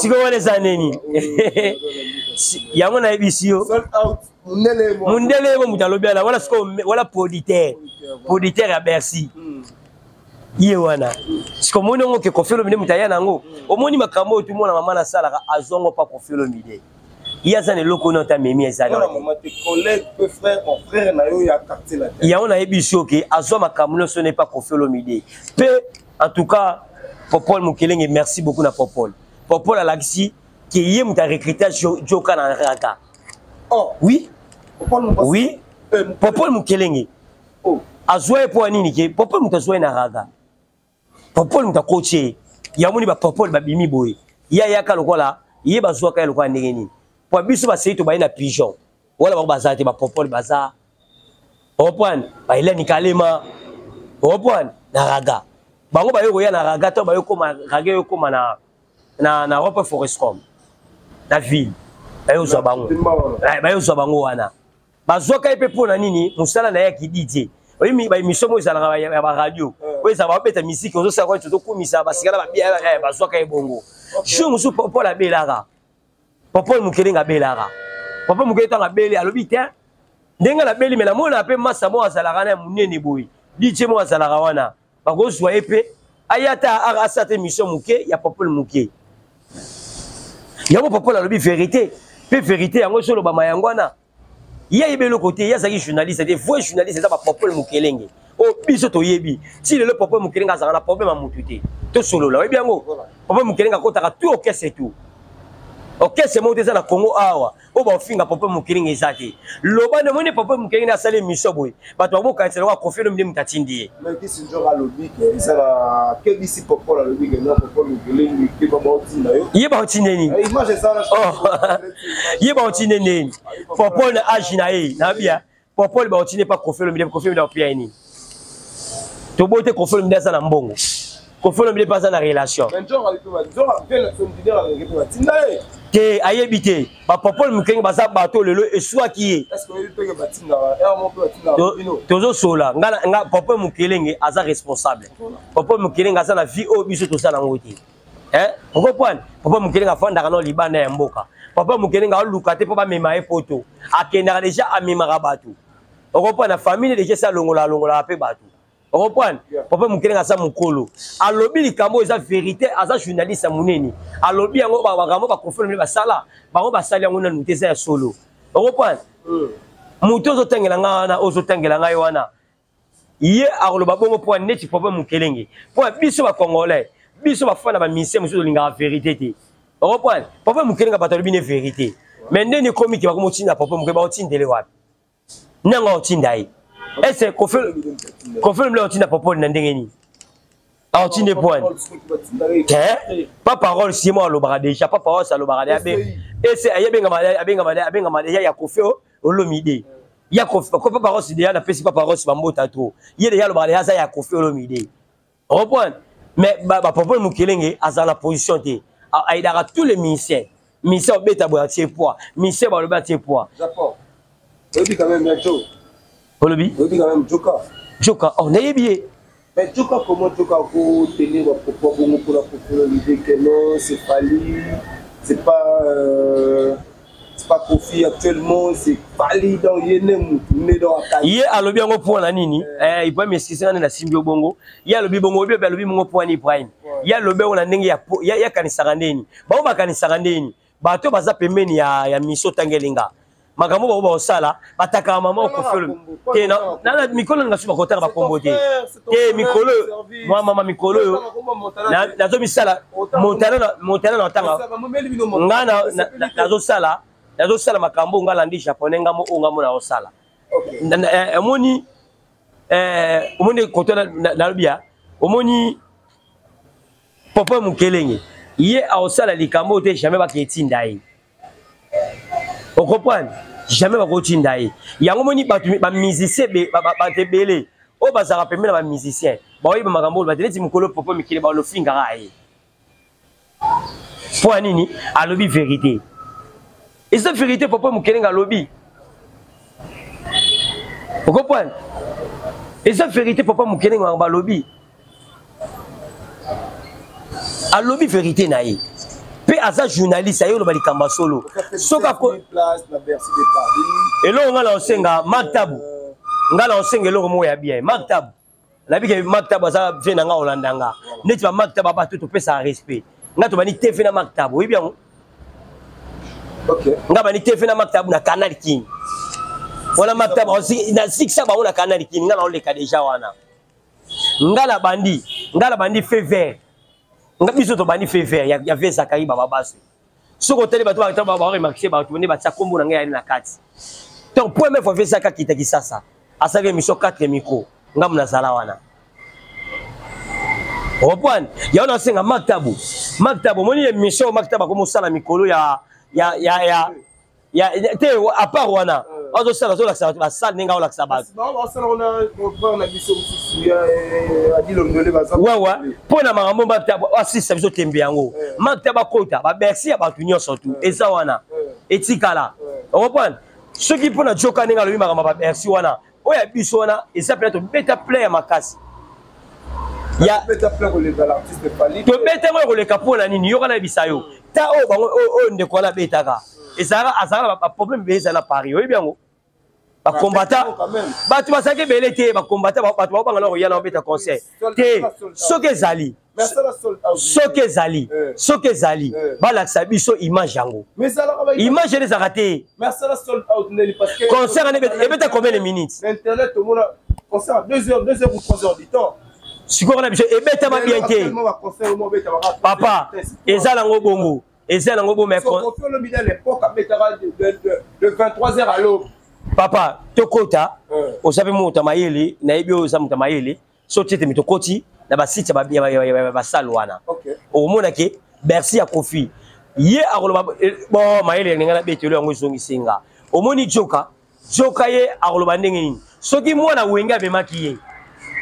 vous voulez ça, Neni. Il y a mon ambition. Mundele, voilà ce qu'on voilà producteur à Bercy. Yewana. Ce qu'on m'a dit que Kofi Olomide mutayana ngo. Omoni makambo tout le monde maman na sala azongo pas Kofi Olomide. Il y a des locaux dans ta mémie ezali. Tes collègues, tes frères, mon frère na yo ya quartier la. Il y a on a ébicho que azoma kamulo ce n'est pas Kofi Olomide. Peu en tout cas Popol Mukelenge merci beaucoup na Popol. Popol Alexis qui y est muta recruté Joka na Raga. Oh oui. Oui. Popol Mukelenge. Oh. Azoe pour nini ke Popol mutazoe na Raga. Popol muta coaché. Ya moni ba Popol ba bimi boy. Ya yaka lokola, ye bazwa ka lokola ndengeni. Pour biso ba seito ba ina pigeon. Wala ba bazate ba Popol baza. Opwan, ba Eleni Kalema. Opwan na Raga. Bango ba yo ya na Raga to ba yo koma Raga yo koma na Rope Forestcom. Na ville. Ba yo zo bango. Ba yo zo bango wana. Bazwa ka epe pona nini musala na ya ki DJ. Oui, bah émission moi ça la radio. Oui, ça va mettre musique, on ça quoi tout komisa ba sikala ba bien ba soka ebongo. Je musu papa la belara. Papa mukelenga belara. Papa muketa nga beli alobi te. Ndenga la beli mais la mona pe massa mo azalaka na munene boy. DJ mo azalaka wana. Ba go zwa epé ayata arasa te mission muke ya papa muke. Ya mo papa alobi vérité. Pe vérité yango solo ba mayangwana. Il y a le côté, il y a des journalistes, des vrais journalistes, c'est ça, papa Mukelenge. Oh, biso to yebi. Si le papa Mukelenge a un problème à moutouté. Tout solo là, oui bien go. Papa Mukelenge a compté tout au caisse et tout. Au caisse c'est monté ça na Congo awa. Oh bah finga papa Mukelenge ezati. Loba ne mone papa Mukelenge a salé miso boy. Ba to boka c'est là confier le mdem tatindi. Mais qui c'est genre à lobby que ça la quel ici papa la lobby que non papa Mukelenge qui va monter là yo. Yeba otineni. Image ça là. Yeba otineni. Papa na ajinae na bia. Papa le ba otine pas confier le mdem confier le pia ni. To bote confier le mdem ça na mbongo. Confier le mdem pas ça na relation. Mais genre avec toi, genre avec le leader avec toi. Tindae. Te ayebite ba papa Mukelenge baza bato lelo et soit qui est est-ce que il peut que batinda et mon peu batinda tozo sola nga papa Mukelenge aza responsable papa Mukelenge aza na vie au biso to sala ngoti on comprend papa Mukelenge afanda kana libana ya mboka papa Mukelenge aluka te papa mema e poto akenda déjà amema bato on comprend na famille déjà ça longola pe bato on comprend papa Mukelenge asa mukolo alobi likambo eza vérité aza journaliste muneni alobi yango bakambo ba confirmer ba sala bango ba sala yango na nuteza ya solo on comprend muto zo tangela ngana ozo tangela ngai wana ye akoloba bongo po neti papa Mukelenge po biso ba congolais biso ba fana ba mission muso linga vérité te on comprend papa Mukelenge ba tolobi ne vérité mais ndeni comique ba ko motinda papa Mukelenge ba otindele wapi nanga otindai. Est-ce confirme le otina papa ndengeni a otine point pas parole si moi lo bara déjà pas parole ça lo bara déjà et c'est abenga déjà ya kofio olomide ya kofio pas parole c'est déjà la pesi pas parole c'est bambota trop il déjà lo bara déjà ya kofio olomide reprend mais papa Mukelenge a la position te aidara tous les ministères beta boya tie poids ministère ba lo ba tie poids d'accord et quand même bientôt. Olobi? Olobi quand même Joka, on est bien. Mais Joka, comment Joka vous tenir votre propre bon pour la population l'idée que non, c'est Fali, c'est pas Kofi actuellement, c'est Fali dans Yenem, né dans la taille. Hier, Alobi en point la nini, il peut m'expliquer dans la Simbio Bongo. Hier, Alobi Bongo, Alobi Bongo point ni prime. Hier, Alobi on a nengi ya kanisarandeni. Ba on va kanisarandeni. Ba to baza pembeni ya miso tangelinga. Makambo ba osala bataka mama okofelo te na mikolo nga suba kotanga ba kombote te mikolo moi mama mikolo yo nazo misala montana na tanga ngana nazo sala makambo ngala ndi japonais ngamo ngamo na osala omoni kotana na lobia omoni papa Mukelenge ye a osala likambo te jamais ba ketinda yi. On comprend? Jamais pas continuer d'aller. Il y a un moment où ba musicien ba tebele. O ba za rappeler ba musicien. Ba oui ba makambo ba tete mukolo papa mikile ba lo fingara ai. Pour nini? A lobby vérité. Et cette vérité papa Mukelenge a lobby. On comprend? Et cette vérité papa Mukelenge a lobby. A lobby vérité naïe. Pe aza journaliste ayo lo balikamba solo soka ko place na Bercy de Paris et là on a lancé maktabu ngala osenga lo mo ya bien maktabu la bi ke maktabu aza vena nga olandanga neti ba maktabu ba tout pesa respect nga to bani TV na maktabu oui bien OK nga bani TV na maktabu na Canal King wala maktabu aussi na siksa ba on na Canal King ngala on le ka déjà wana ngala bandi fait vert nga biso to bani fait vert ya vert Zakari baba basi soko tele bato ba remarquer ba to ne ba tsakombo na ngai na kati donc première fois vert Zakari kita kisasa asage mission 4 micro nga mna zala wana opwan ya ona senga maktabu moni mission maktabu ko musala mikolo ya te à part wana ozo sala zo la ba sala ninga ola ksaba ba sala on a mission ya adilondole baza wa pona makambo maktabu asisa biso tembe yango maktabu kota ba Bercy ya batu nyonso tu eza wana etikala opwan soki pona joka ninga lobi makambo ba Bercy wana oya biso wana eza peut-être beta play ya makasi ya beta play ko les artistes Fally to beta ngo ko le kapo na nini yo kana bisayo ta o bango o ndeko na beta ka ezala ba problème beza na Paris oyebi yango ba combattant batu basake belete ba combattant batu ba bangana ko yana beta conseil te soke zali soke zali balakisa biso image yango image les arrêté merci la sold out parce que concert et beta combien de minutes internet au monde concert 2 heures ou 3 heures du temps sikoyo na biso ebeta ma bien te papa ezala ngo bongo ezala ngo bo mais on fait le milieu à l'époque à de 23 heures à l'aube papa tokota osabe muta mayele na ebi oza muta mayele so tete mitokoti na ba site ba salwana o mona ke Bercy ya Kofi ye akoloba bon mayele ngana betelo yango zongi singa o moni joka ye akoloba ndenge nini soki mwana wenga be makiye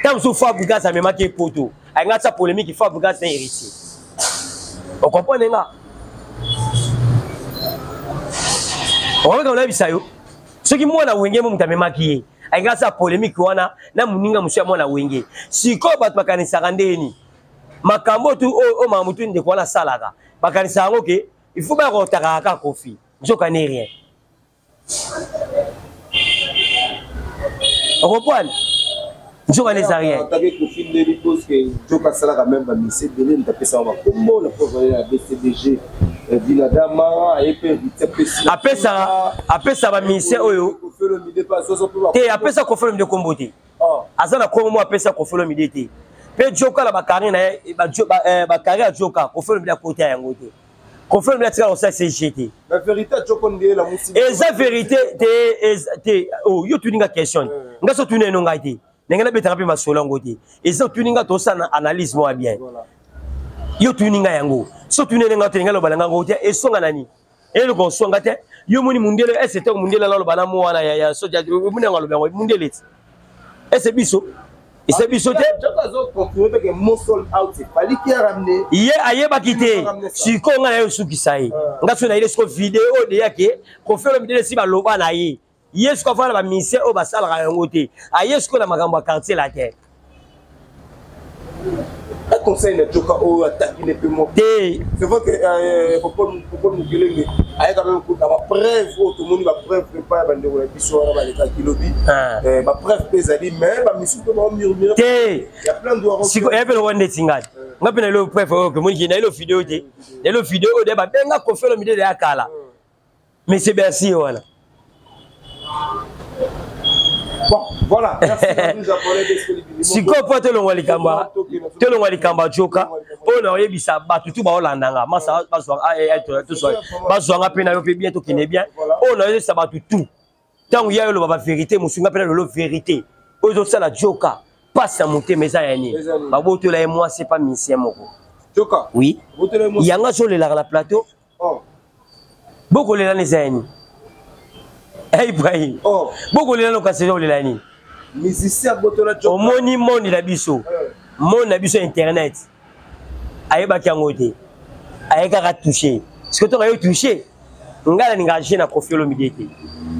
tant so Fabregas a me makiye poto a ngata polémique Fabregas est héritier on comprend nga on va la bisayo soki mwana wenge mo mutame makiye a ngata polémique wana na muninga musya mwana wenge siko bat makanisa ndeni makambo tu o mamutu ndeko wana salaka makanisa ngo ke il faut pas rotaka ka Kofi joka n'est rien on comprend joka n'est rien attaquer Kofi ndeli parce que joka sala quand même ba mise belé ntape ça ba kombo na pour la BCDG Dinadama et puis apesa ba mise oyo te apesa Kofi le kombote azana ko mo apesa Kofi le midete pe joka la bakari na ba kari a joka Kofi le bila côté ya ngote Kofi le bila tika au CGT la vérité joka ndie la musi eza vérité te oh yo tuninga question ngaso tunene no ngati nengena betaka pe masolo ngote eza tuninga to sana analyse mo bien yo tuninga yango so tunene ngati ngalo balanga ngote esonga nani ele ko songa te yo muni mundele c'était mundele la lo bana mo wana ya so ja muni ngalo bango mundele ese biso ese biso te jokazo confirmer que mon sold out c'est Fally qui a ramené ye ayeba kité siko ngana yo sukisai ngaso na ile siko vidéo de yake ko faire le vidéo si ba loba na ye yes ko fala ba mise o ba sala ga ngote ayes ko na makambo quartier la terre un conseil de joka o attaquer les paiements c'est vrai que pour nous gueuler avec quand même la preuve tout le monde va preuve pas ba ndeko la biso ba les kilobi ba preuve pesali mais ba misi to ba murmure il y a plein de droits siko epele wonde tingadi ngapena le preuve que mon ki na ile vidéo te le vidéo de ba benga ko faire le midé de akala mais c'est Bercy voilà. Bon, voilà, merci de nous apporter disponibilité. Si ko pote lo ngoli kamba joka ona oyebisa batu tu ba olandanga masa bazwa to so bazwa pena yo pe bien to kine bien ona oyebisa batu tu tangu ya yo lo ba vérité musunga pena lo vérité ozo sala joka passe à monter mesa yani ba boto la moi c'est pas mission moko joka oui yanga so le la plateau boko le la nezani hey Ibrahim boko le la lokaseo le la ni musicien botola joka omoni moni la biso mon na biso internet ayeba kiangote ayeka toucher parce que to ayo toucher ngala ninga jeune na Kofi Olomide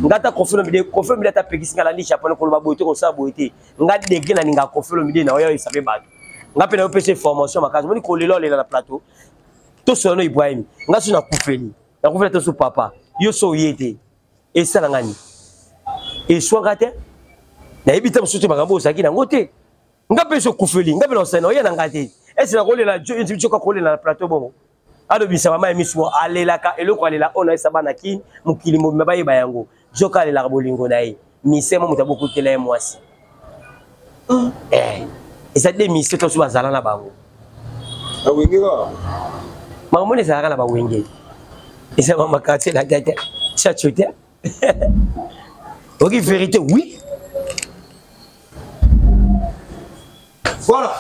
ngata Kofi Olomide ta pekisi ngala ni japonais ko ba boite ko sa boite ngadi degre na ninga Kofi Olomide na oyo isabe ba ngape na opese formation makazi moni ko lelo lela na plateau to sono Ibrahim ngaso na kufeli na kufeli to su papa yo so yete et ça ngani et so ngate na ebita musutu makambo osaki na ngote ngape so kufeli ngape na seno yena ngate esi na kolela joka kolela na plateau bongo ado bisa mama emismo alela ka eloko alela ona esa bana ki mukili mo mabaye bayango joka alela bolingo na ye misemo mutaboko tela mwasi esa de mise to so bazala na bango awenge ga makambo ne zaka na ba wenge esa mama kati la tete chachote ok vérité oui. Voilà.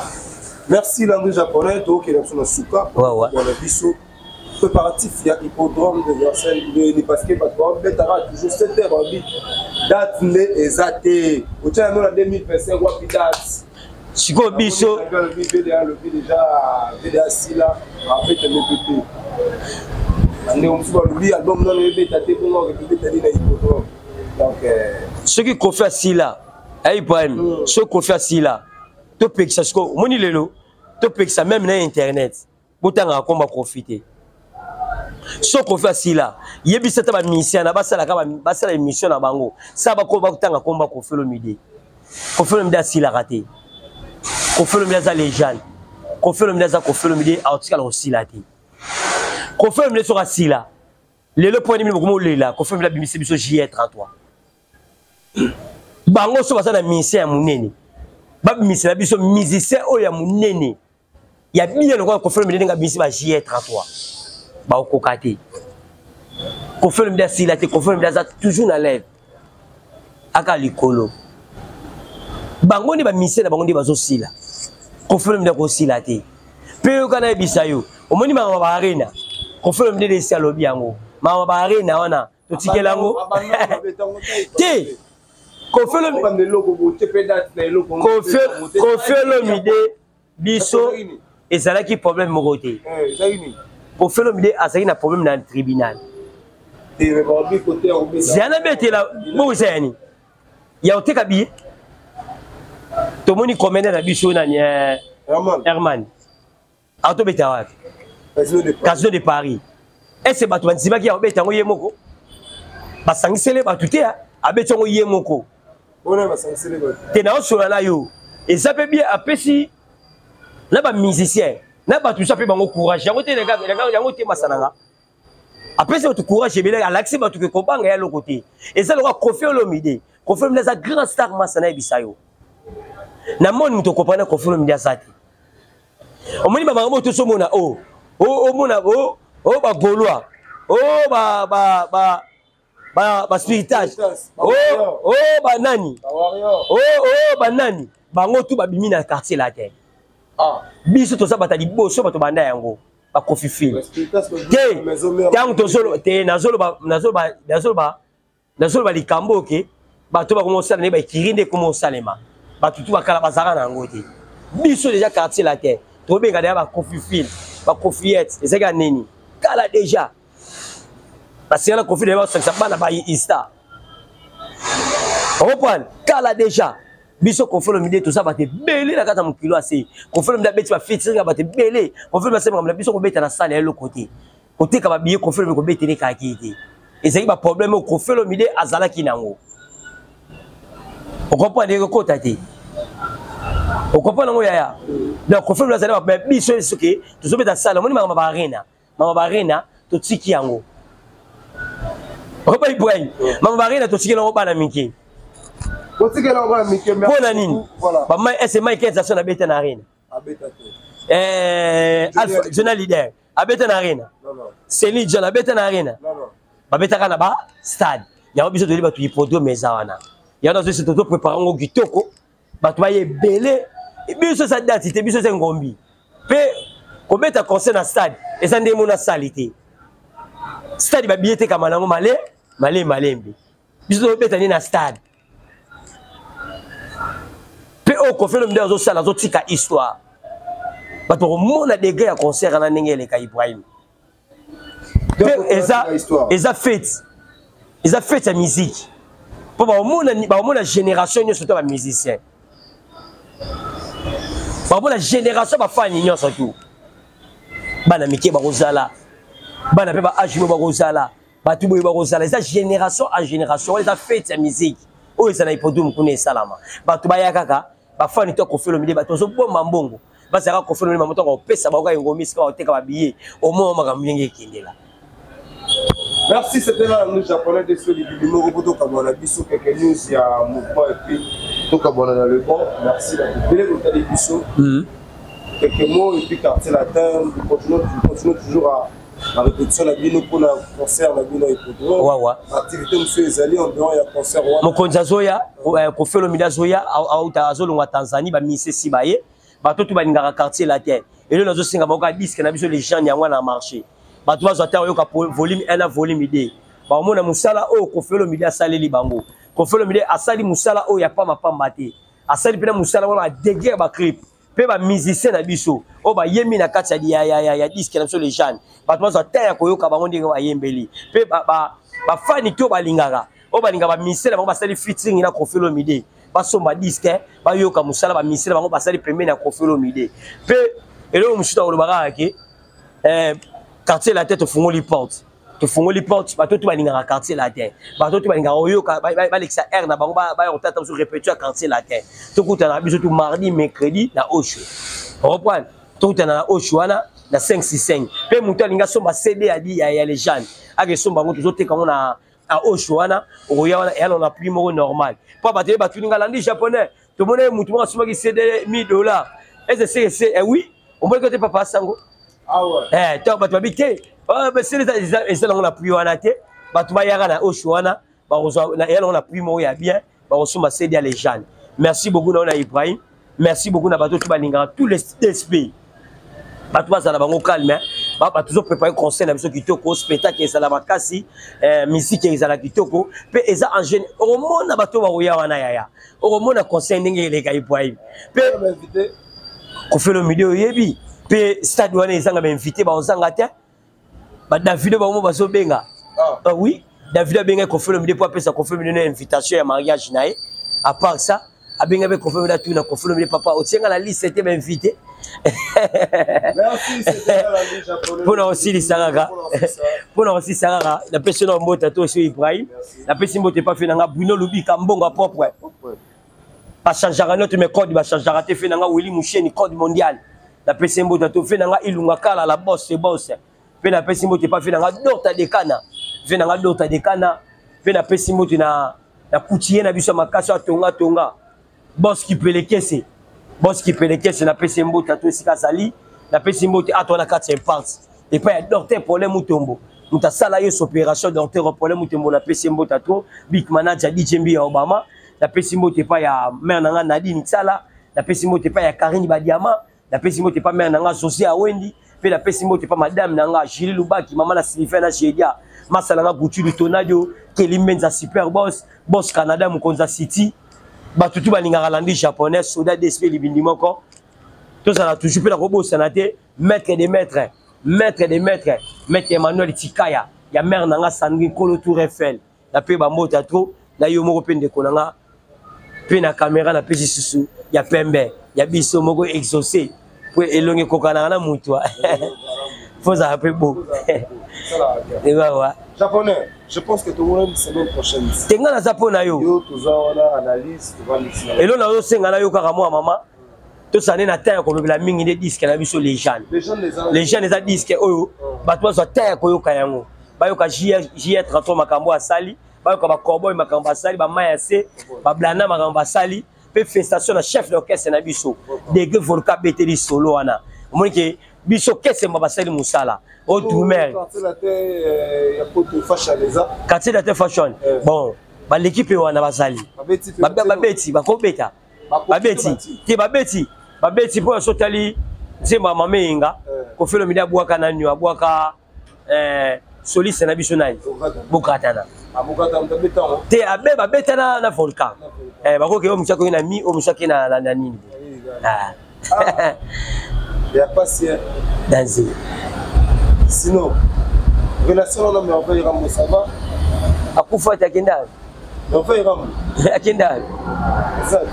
Merci langue japonais donc il y a son souka pour le biseau préparatif il y a hippodrome de Versailles de basket patron betara toujours 7h date né exacte au tient nous en 2025 wapi date siko biso le déjà si là en fait MPP ande on se lui album non le beta te pour que beta na hippodrome donc ce qui confesse si là Aïe Ibrahim, ce qu'on fait assis là, tu peux que ça se passe, moni lelo, tu peux que ça même na internet, pour t'en raconter profiter. Ce qu'on fait assis là, il y a bien cette mission, na basa la mission na bango, ça va combattre t'en raconter qu'on fait le midi, qu'on fait le midi assis la raté, qu'on fait le midi à les jeunes, qu'on fait le midi à qu'on fait le midi à tout cas aussi là té, qu'on fait le midi sur assis là, le point de vue comment le là, qu'on fait le midi sur JR33. Bango so basana musicien ya munene ba musicien na biso musicien o ya munene ya bien le ko faire me nga bisi ba JR33 ba okokate ko faire me sila te ko faire me za toujours na lève aka likolo bango ni ba musicien na bango ndi bazo sila ko faire me ko sila te pe yo kana bisa yo omoni mama ba arena ko faire me de salobi yango mama ba arena wana to tikelango te qu'on fait le midi, biso, et ça là qui problème moroté. Qu'on fait le midi, à ça qui a problème dans le tribunal. C'est un abété là, bon c'est un. Il y a un técabi. Tout le monde commande la biso dans Herman. Auto bétarak. Casino de Paris. Et c'est bateau, c'est pas qui a bété en yemoko. Bah ça c'est pas tout est à bété en yemoko. Tena osona na yo et ça peut bien apesi na ba musicien na ba tout ça peut bango courage yango te les gars yango te masananga apesi votre courage belé à l'accès ba tout que companga ya l'autre côté et ça le roi Koffi Olomide Koffi Olomide za grand star masana bisayo na monde muto comprendre Koffi Olomide azati omoni ba bango to so mona mona ba golois ba spiritage ba nani ba nani bango tu ba bimi na quartier la terre biso to sa bata liboso bato banda yango ba Koffi Film te tango to solo te nazolo ba likambo ke bato ba commencer na ba kirinde comment salema bato tu ba kala bazara na ngo te biso déjà quartier la terre to benga da ba Koffi Film ba Koffiette ezaka neni kala déjà parce que la Koffi de ça pas na ba Insta. On reprend kala déjà biso Koffi Olomide tout ça va te belé la kata mon kilo assez Koffi Olomide beti ba featuring va te belé Koffi Olomide c'est comme biso ko beta na salle de l'autre côté ka ba billet Koffi Olomide ko beta ne ka kiti et c'est pas problème au Koffi Olomide azala kinango on comprend les côté té on comprend ngo yaya donc Koffi Olomide azala ba biso ce que tout ça beta salle moni mama ba arena to tiki yango. Opa Ibrahim, maman Barina to tiki na bana miki. Ko tiki na bana miki mais pour la nini? Ba mai c'est mai qu'est-ce na beta na arena. Abeta te. Alpha Journal Leader, abeta na arena. Non. Céline John abeta na arena. Non. Ba beta kana ba stade. Ya biso de liba tu produire meza wana. Ya dans ce toto préparer ngo kitoko. Ba tu ba ye belé. Biso sa date te biso c'est ngombi. Pe ko beta concert na stade et ça ndemo na salité. Stade ba billet te kama nango malembe biso beta ni na stade pe o Koffi Olomide zo sala zo tika histoire bato mona des gars ya concert na ndengele ka Ibrahim eza fête ya musique po ba mona génération nyo surtout ba musicien ba mona génération ba fan nyo surtout bana mike ba rozala bana pe ba ajimo ba rozala batu boye ba rozala eza génération en génération eza fête ya musique o eza na ipodum kuna salama batu ba yakaka ba fani to Koffi Olomide bato so bomba mbongo basaka Koffi Olomide mamoto ko pesa ba ka ngomi sika oteka ba billet au moins makamuyenge kindela. Merci, c'était là nous japonais de celui du numéro de comme on a vu sur quelques news il y a un mouvement et puis tout comme on a dans le bon. Merci la belle côté des bisous. Quelques mots et puis quartier latin, continuons toujours à répétition la vie pour le concert la vie et pour activité monsieur Ezali en dehors il y a concert mon konzazoya Koffi Olomide zoya auta azolongwa Tanzanie ba mise sibaye bato tu balingaka quartier latin et là nazo singa boka disque na biso les gens yango na marché bato bazota oyoka volume 1 na volume 2 ba mona musala o Koffi Olomide asaleli bango Koffi Olomide asali musala o ya pamba te asali pena musala wana degré ba clip pe ba musicien na biso o ba yemi na kati ya disque na biso les gens bato bazota ya koyoka bango ndenge ba yembeli pe ba fani to balingaka o balinga ba musicien na bango basali featuring na Koffi Olomide basomba disque bayoka musala ba misela bango basali premier na Koffi Olomide pe elo musuta olobaka ke quartier la tête fungoli porte to fungoli porte bato to balinga quartier la tête bato to balinga oyoka ba lexa r na bango ba otata so répéter quartier la tête to kutana biso to mardi mercredi na Osho reprendre to kutana na Osho wana na 565 pe muto alinga somba CD ya les jeunes ake somba ngo to teka ngona à Osho wana oya wana elle on a pris mot normal pas battre battu ninga landi japonais to mona mutu mo asoma ki CD $1000 est-ce c'est oui on peut que papa sango ah ouais to battu habité mais c'est les on a pris wana te battu ba yaka na Osho wana ba na elle on a pris mot ya bien ba osoma CD les jeunes merci beaucoup na Ibrahim merci beaucoup na bato to balinga tous les SP bato bazala bango calme ba toujours préparer concert na biso kitoko spectacle ezala makasi musique ezala kitoko pe eza en jeune omona bato ba roya wana yaya omona concert ndenge eleka Ibrahim pe invité Koffi Olomide oyebi pe stade wana ezanga ba invité ba ozanga te ba David ba mo baso benga oui David benga Koffi Olomide pour apesa Koffi Olomide une invitation ya mariage nae à part ça abenga be Koffi Olomide tout na Koffi Olomide papa otienga la liste était invité. Merci, c'était la vie japonaise. Pour aussi les Sarara. Pour aussi Sarara. La personne en mot tato sur Ibrahim. La personne mot pas fait nanga Bruno Lubi Kambonga propre. Pas changer notre mes code va changer raté fait nanga Willy Moucheni code mondial. La personne mot tato fait nanga Ilunga Kala la boss c'est boss. Fait la personne mot pas fait nanga Dota de Kana. Fait nanga Dota de Kana. Fait la personne mot na coutier na biso makasa tonga. Boss qui peut les caisser. Boss qui peut les caisser na PC mbo tato sika sali na PC mbo a toi na 4 parts et pas docteur problème mutombo muta sala yo opération docteur problème mutombo na PC mbo tato big manager DJ Mbi ya Obama na PC mbo te pas ya mère nanga Nadine Tsala na PC mbo te pas ya Karine Badiama na PC mbo te pas mère nanga Josie Awendi pe na PC mbo te pas madame nanga Julie Lubaki maman na Sylvain na Jedia masala nga Boutu de Tonadio Kelly Menza super boss boss Canada Mukonza City batutu balingaka landi japonais soda d'esprit libindi moko to ça toujours pe la robot sanate maître Emmanuel Tikaya ya mère nanga Sandrine Kolo Tour Eiffel na pe ba mota trop na yo moko pe ndeko nanga pe na caméra na pe susu ya pembe ya biso moko exaucé po elonge kokana na mutu faut ça peu beau et voilà japonais je pense que tout le monde la semaine prochaine tenga na japonais yo tozana analyse tu vas lixer et là on senga na yo kaka moi maman to sané na terre ko lobela mingi de disque na biso les jeunes les disque oyo bato zo terre ko yo kayango ba yo ka JR 33 makambo asali ba yo ka ba cowboy makambo asali ba mayase ba blana makambo asali pe festation na chef d'orchestre na biso de volka beteli solo wana omoni ke biso kese mbabasali musala au Doumer quartier la tête fashion bon ba l'équipe wana basali babeti bakobeta babeti po sotali nzemba mamenga Koffi Olomide abwaka nani abwaka soliste na biso nani bokatana te abeba betana na volcan bakoke o musako na mi o musako na nini il n'y a pas si danger. Sinon, relation on a envoyé Rambo ça va. À coup fois t'akenda. Envoyé Rambo. Akenda. Exact.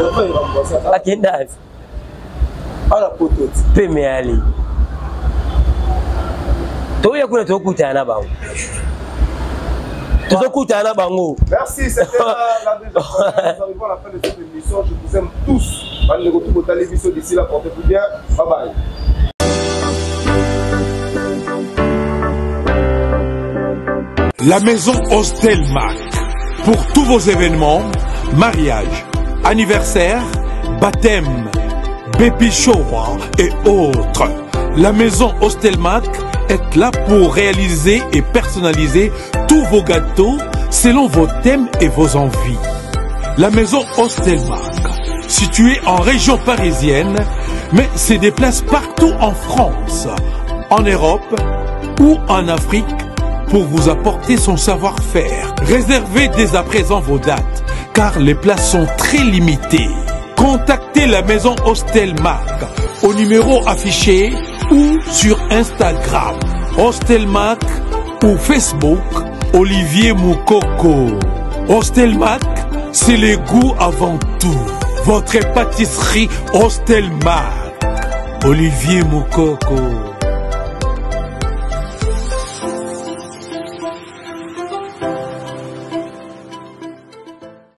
Envoyé Rambo ça va. Akenda. À la poteau. Pe me ali. Toya kuna tokutana bango. Tokutana bango. Merci, c'était la nous arrivons à la fin de cette émission. Je vous aime tous. Allez retrouver votre télévision d'ici là, portez-vous bien. Bye bye. La maison Hostelmac. Pour tous vos événements, mariage, anniversaire, baptême, baby shower et autres. La maison Hostelmac est là pour réaliser et personnaliser tous vos gâteaux selon vos thèmes et vos envies. La maison Hostelmac, située en région parisienne, mais se déplace partout en France, en Europe ou en Afrique pour vous apporter son savoir-faire. Réservez dès à présent vos dates, car les places sont très limitées. Contactez la maison Hostelmac au numéro affiché ou sur Instagram, Hostelmac ou Facebook, Olivier Moukoko. Hostelmac, c'est les goûts avant tout. Votre pâtisserie Hostelmark. Olivier Moukoko.